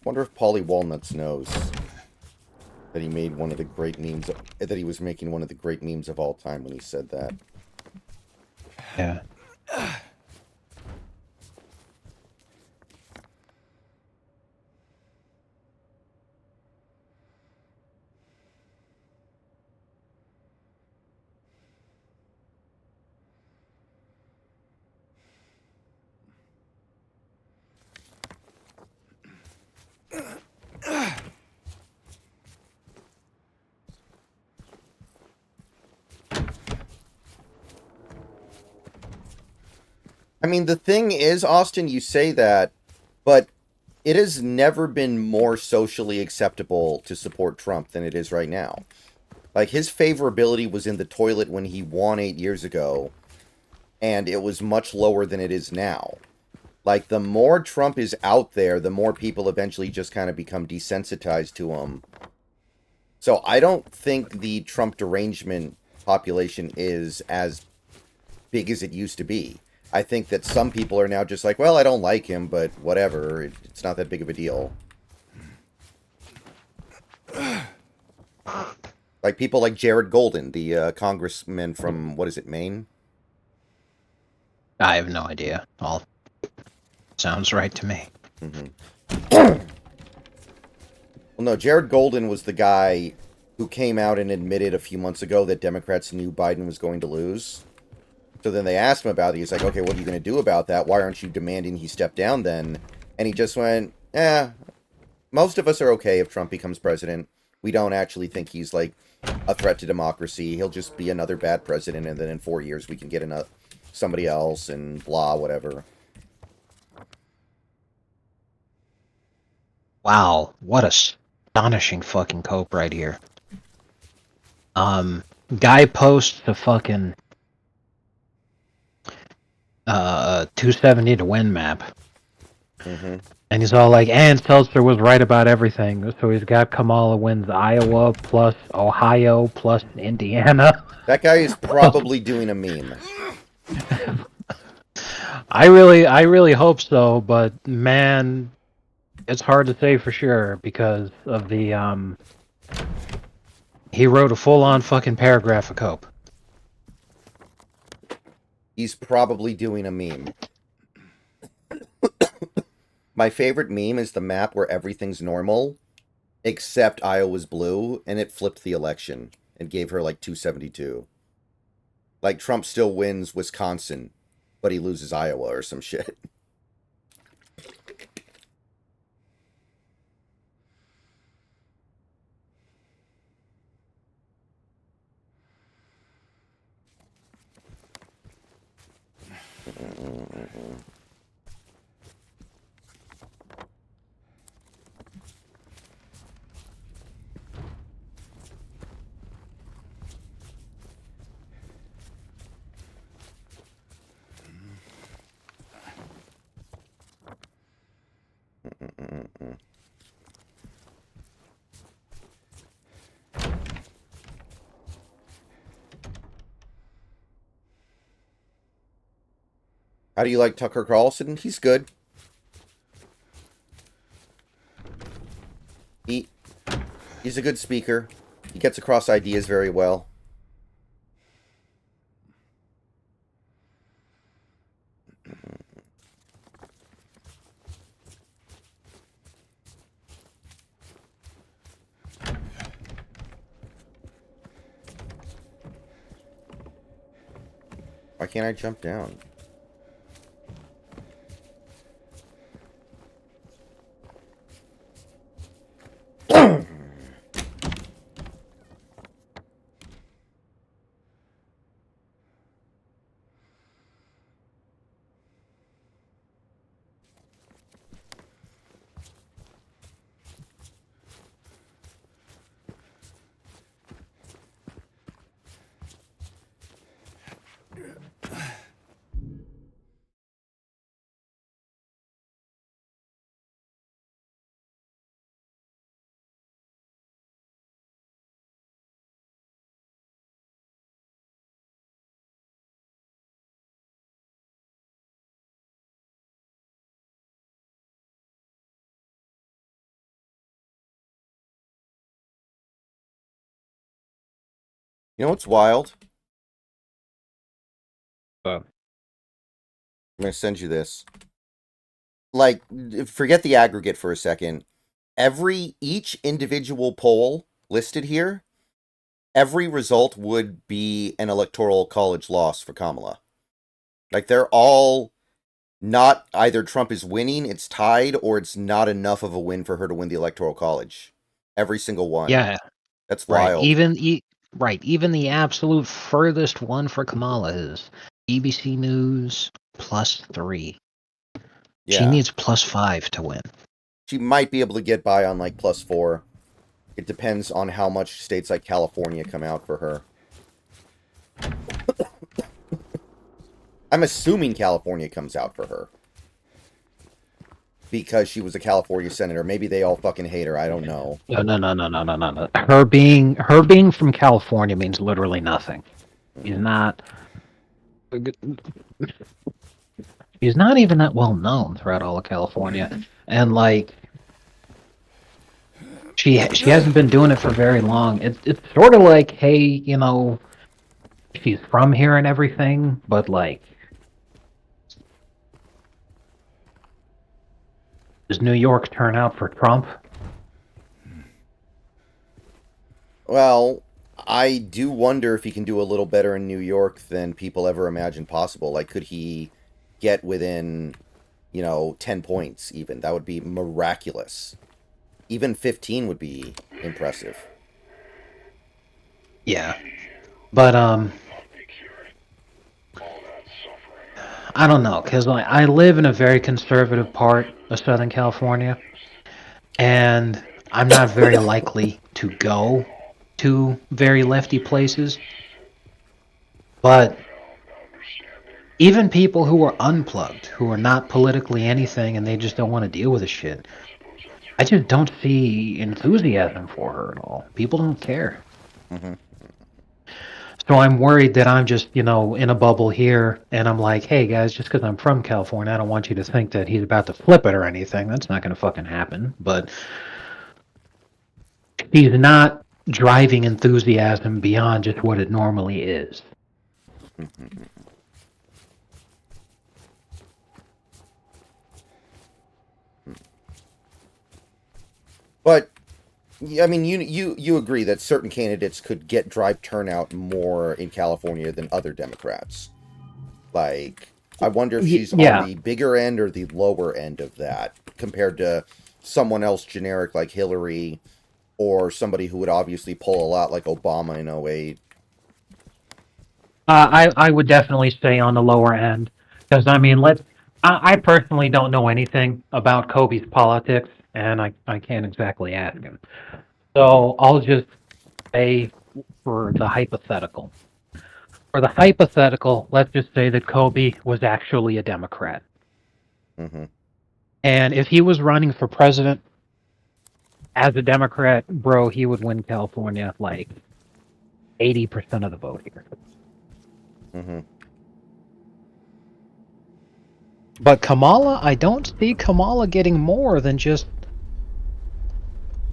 Wonder if Polly Walnuts knows that he made one of the great memes, that he was making one of the great memes of all time when he said that. Yeah. I mean, the thing is, Austin, you say that, but it has never been more socially acceptable to support Trump than it is right now. Like, his favorability was in the toilet when he won 8 years ago, and it was much lower than it is now. Like, the more Trump is out there, the more people eventually just kind of become desensitized to him. So I don't think the Trump derangement population is as big as it used to be. I think that some people are now just like, well, I don't like him, but whatever. It's not that big of a deal. Like people like Jared Golden, the congressman from, what is it, Maine? I have no idea. All sounds right to me. Well, no, Jared Golden was the guy who came out and admitted a few months ago that Democrats knew Biden was going to lose. So then they asked him about it. He's like, okay, what are you going to do about that? Why aren't you demanding he step down then? And he just went, most of us are okay if Trump becomes president. We don't actually think he's like a threat to democracy. He'll just be another bad president, and then in 4 years we can get somebody else and blah, whatever. Wow, what astonishing fucking cope right here. Guy posts the fucking 270 to win map. Mm-hmm. And he's all like, and Seltzer was right about everything. So he's got Kamala wins Iowa plus Ohio plus Indiana. That guy is probably doing a meme. I really hope so, but man, it's hard to say for sure because of the he wrote a full-on fucking paragraph of cope. He's probably doing a meme. My favorite meme is the map where everything's normal, except Iowa's blue, and it flipped the election and gave her like 272. Like Trump still wins Wisconsin, but he loses Iowa or some shit. How do you like Tucker Carlson? He's good. He's a good speaker. He gets across ideas very well. Why can't I jump down? You know what's wild? I'm going to send you this. Like, forget the aggregate for a second. Each individual poll listed here, every result would be an electoral college loss for Kamala. Like, they're all not either Trump is winning, it's tied, or it's not enough of a win for her to win the electoral college. Every single one. Yeah, That's right. wild. Even the absolute furthest one for Kamala is BBC News +3. Yeah. She needs +5 to win. She might be able to get by on like +4. It depends on how much states like California come out for her. I'm assuming California comes out for her. Because she was a California senator. Maybe they all fucking hate her. I don't know. No. Her being from California means literally nothing. He's not. He's not even that well known throughout all of California, and like she hasn't been doing it for very long. It's sort of like, hey, she's from here and everything, but like, does New York turn out for Trump? Well, I do wonder if he can do a little better in New York than people ever imagined possible. Like, could he get within, 10 points even? That would be miraculous. Even 15 would be impressive. Yeah, but I don't know, cause like I live in a very conservative part of Southern California, and I'm not very likely to go to very lefty places. But even people who are unplugged, who are not politically anything, and they just don't want to deal with the shit, I just don't see enthusiasm for her at all. People don't care. Hmm. So I'm worried that I'm just, in a bubble here, and I'm like, hey guys, just because I'm from California, I don't want you to think that he's about to flip it or anything. That's not going to fucking happen. But he's not driving enthusiasm beyond just what it normally is. But I mean, you agree that certain candidates could get drive turnout more in California than other Democrats. Like, I wonder if she's on Yeah. the bigger end or the lower end of that compared to someone else generic like Hillary or somebody who would obviously pull a lot like Obama in '08. I would definitely say on the lower end because I mean I personally don't know anything about Kobe's politics and I can't exactly ask him. Hmm. So I'll just say for the hypothetical. For the hypothetical, let's just say that Kobe was actually a Democrat. Hmm. And if he was running for president as a Democrat, bro, he would win California like 80% of the vote here. Hmm. But Kamala, I don't see Kamala getting more than just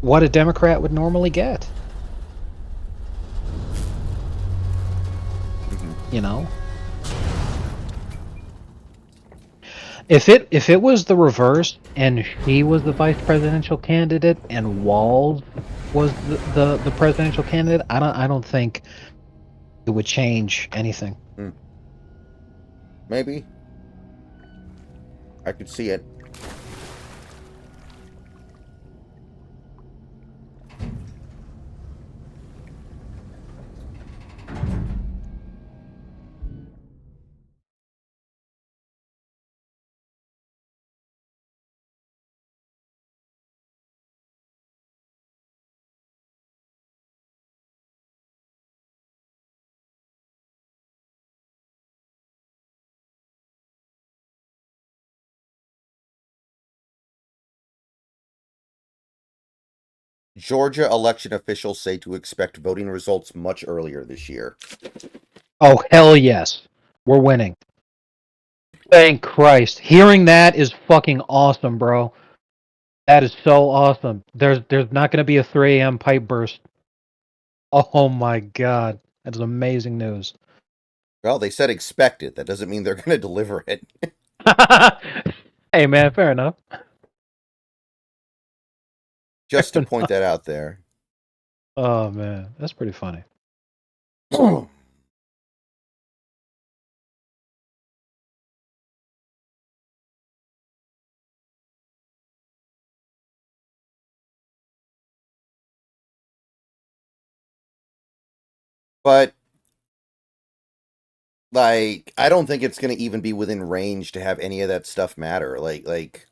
what a Democrat would normally get. Hmm. You know, if it was the reverse and she was the vice presidential candidate and Walz was the presidential candidate, I don't think it would change anything. Maybe. I could see it. Georgia election officials say to expect voting results much earlier this year. Oh hell yes, we're winning. Thank Christ. Hearing that is fucking awesome, bro. That is so awesome. There's not going to be a 3 a.m. pipe burst. Oh my god, that is amazing news. Well, they said expect it. That doesn't mean they're going to deliver it. Hey man, fair enough. Just to Fair point enough. that out there. Oh man, that's pretty funny. But like, I don't think it's going to even be within range to have any of that stuff matter. Like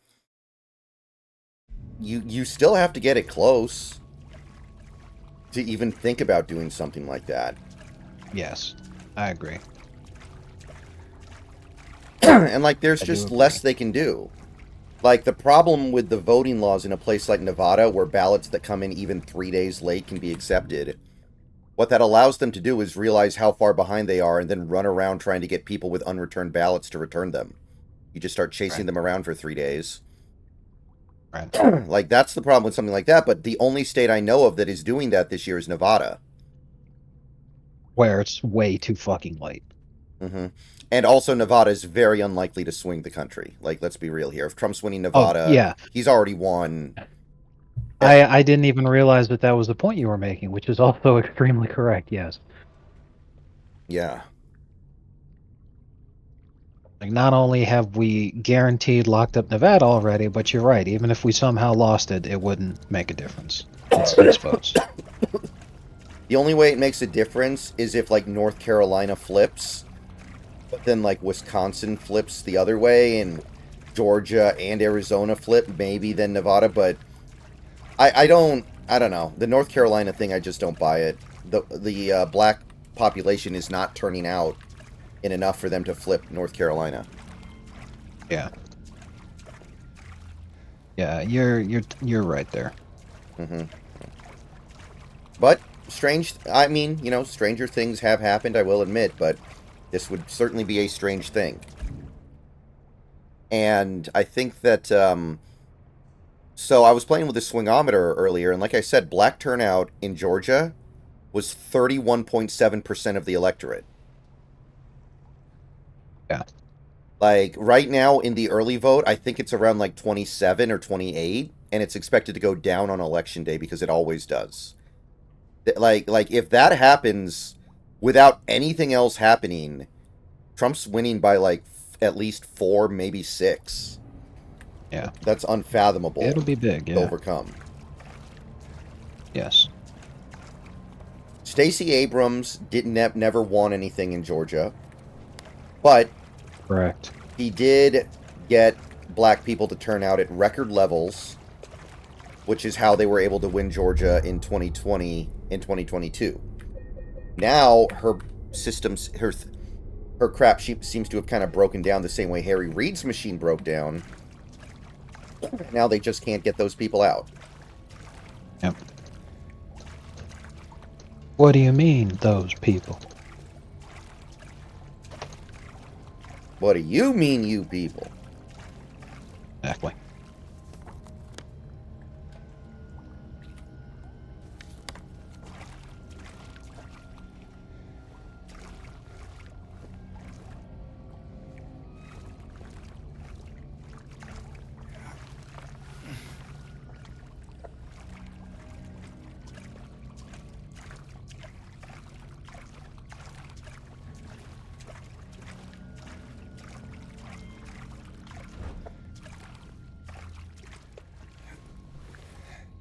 you still have to get it close to even think about doing something like that. Yes, I agree. And like, there's I do just agree. less they can do. Like, the problem with the voting laws in a place like Nevada, where ballots that come in even 3 days late can be accepted, What that allows them to do is realize how far behind they are and then run around trying to get people with unreturned ballots to return them. You just start chasing them around for 3 days. Right. Like, that's the problem with something like that, but the only state I know of that is doing that this year is Nevada. Where it's way too fucking late. Mm-hmm. And also, Nevada is very unlikely to swing the country. Like, let's be real here. If Trump's winning Oh, Nevada, yeah. he's already won. I didn't even realize that that was the point you were making, which is also extremely correct, yes. Yeah. Like, not only have we guaranteed locked up Nevada already, but you're right, even if we somehow lost it, it wouldn't make a difference. It's exposed. The only way it makes a difference is if, like, North Carolina flips, but then, like, Wisconsin flips the other way, and Georgia and Arizona flip, maybe then Nevada, but I don't know. The North Carolina thing, I just don't buy it. The black population is not turning out in enough for them to flip North Carolina. Yeah. Yeah, you're right there. Mm-hmm. But I mean, you know, stranger things have happened, I will admit, but this would certainly be a strange thing. And I think that, so I was playing with the swingometer earlier, and like I said, black turnout in Georgia was 31.7% of the electorate. Yeah. Like, right now in the early vote, I think it's around like 27 or 28, and it's expected to go down on election day because it always does. Like if that happens without anything else happening, Trump's winning by like at least 4, maybe 6. Yeah. That's unfathomable. It'll be big, to yeah. overcome. Yes. Stacey Abrams never won anything in Georgia, but Correct. he did get black people to turn out at record levels, which is how they were able to win Georgia in 2020 and 2022. Now her systems, her crap seems to have kind of broken down the same way Harry Reid's machine broke down. Now they just can't get those people out. Yep. What do you mean, those people? What do you mean, you people? Exactly.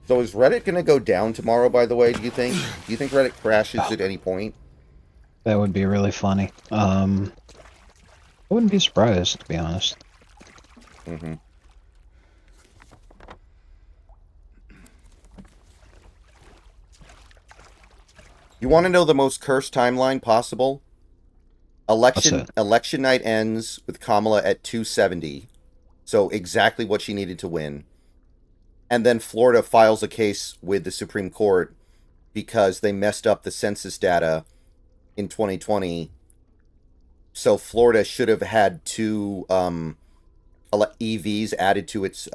So is Reddit going to go down tomorrow, by the way, do you think? Do you think Reddit crashes at any point? That would be really funny. I wouldn't be surprised, to be honest. Mm-hmm. You want to know the most cursed timeline possible? Election night ends with Kamala at 270. So exactly what she needed to win. And then Florida files a case with the Supreme Court because they messed up the census data in 2020. So Florida should have had 2 EVs added to its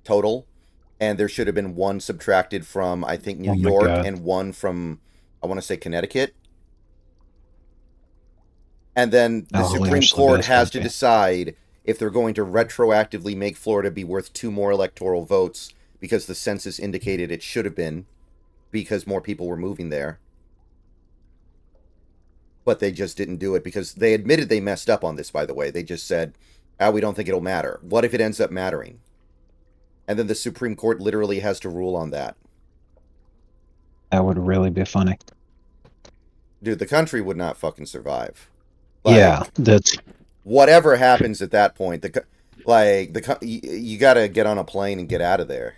total. And there should have been 1 subtracted from, I think, New York God. and 1 from, I want to say, Connecticut. And then the Supreme Court has to decide if they're going to retroactively make Florida be worth 2 more electoral votes because the census indicated it should have been because more people were moving there. But they just didn't do it because they admitted they messed up on this, by the way. They just said, we don't think it'll matter. What if it ends up mattering? And then the Supreme Court literally has to rule on that. That would really be funny. Dude, the country would not fucking survive. Yeah, that's... Whatever happens at that point, you gotta get on a plane and get out of there.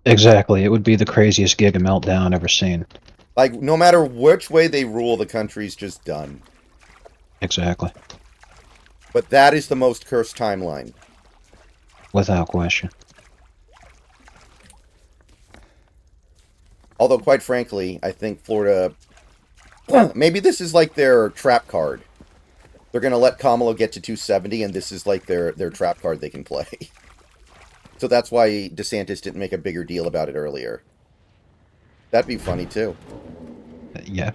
Exactly. It would be the craziest Giga meltdown ever seen. Like, no matter which way they rule, the country's just done. Exactly. But that is the most cursed timeline. Without question. Although, quite frankly, I think Florida Maybe this is like their trap card. They're gonna let Kamala get to 270, and this is like their trap card they can play. So that's why DeSantis didn't make a bigger deal about it earlier. That'd be funny too. Yeah.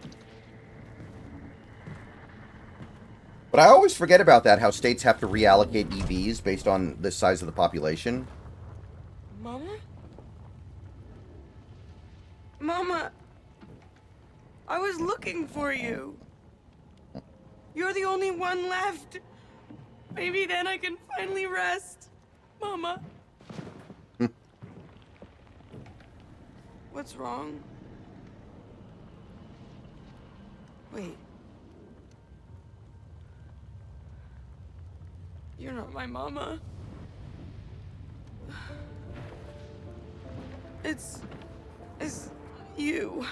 But I always forget about that, how states have to reallocate EVs based on the size of the population. Mama? Mama! I was looking for you. You're the only one left. Maybe then I can finally rest. Mama. What's wrong? Wait. You're not my mama. It's you.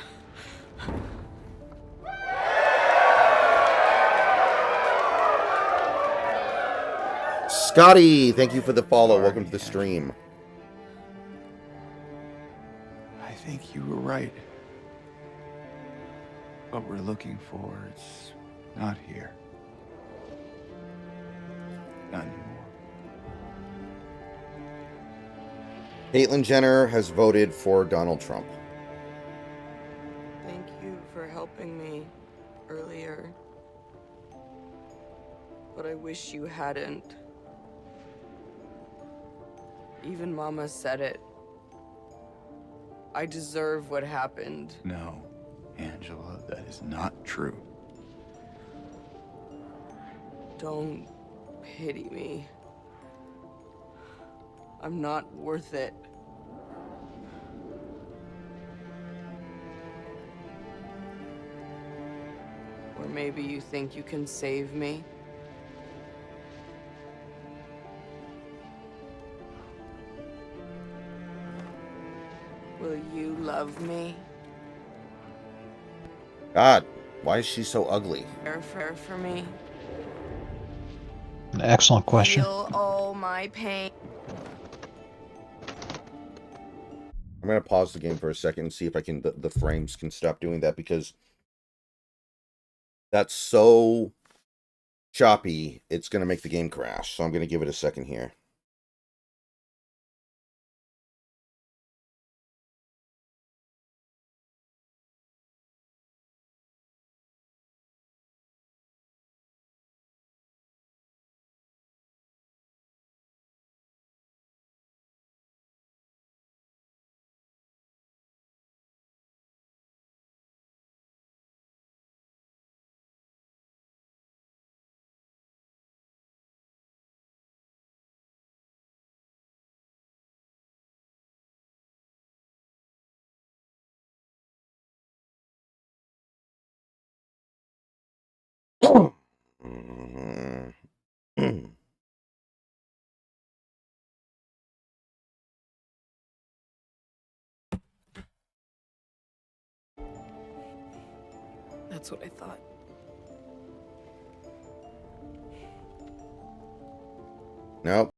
Scotty, thank you for the follow. Welcome to the stream. I think you were right. What we're looking for is not here. Not anymore. Caitlyn Jenner has voted for Donald Trump. Thank you for helping me earlier. But I wish you hadn't. Even Mama said it. I deserve what happened. No, Angela, that is not true. Don't pity me. I'm not worth it. Or maybe you think you can save me? Will you love me? God, why is she so ugly? Care for me? An excellent question. Feel all my pain. I'm gonna pause the game for a second and see if I can the frames can stop doing that, because that's so choppy it's gonna make the game crash. So I'm gonna give it a second here. That's what I thought. Nope.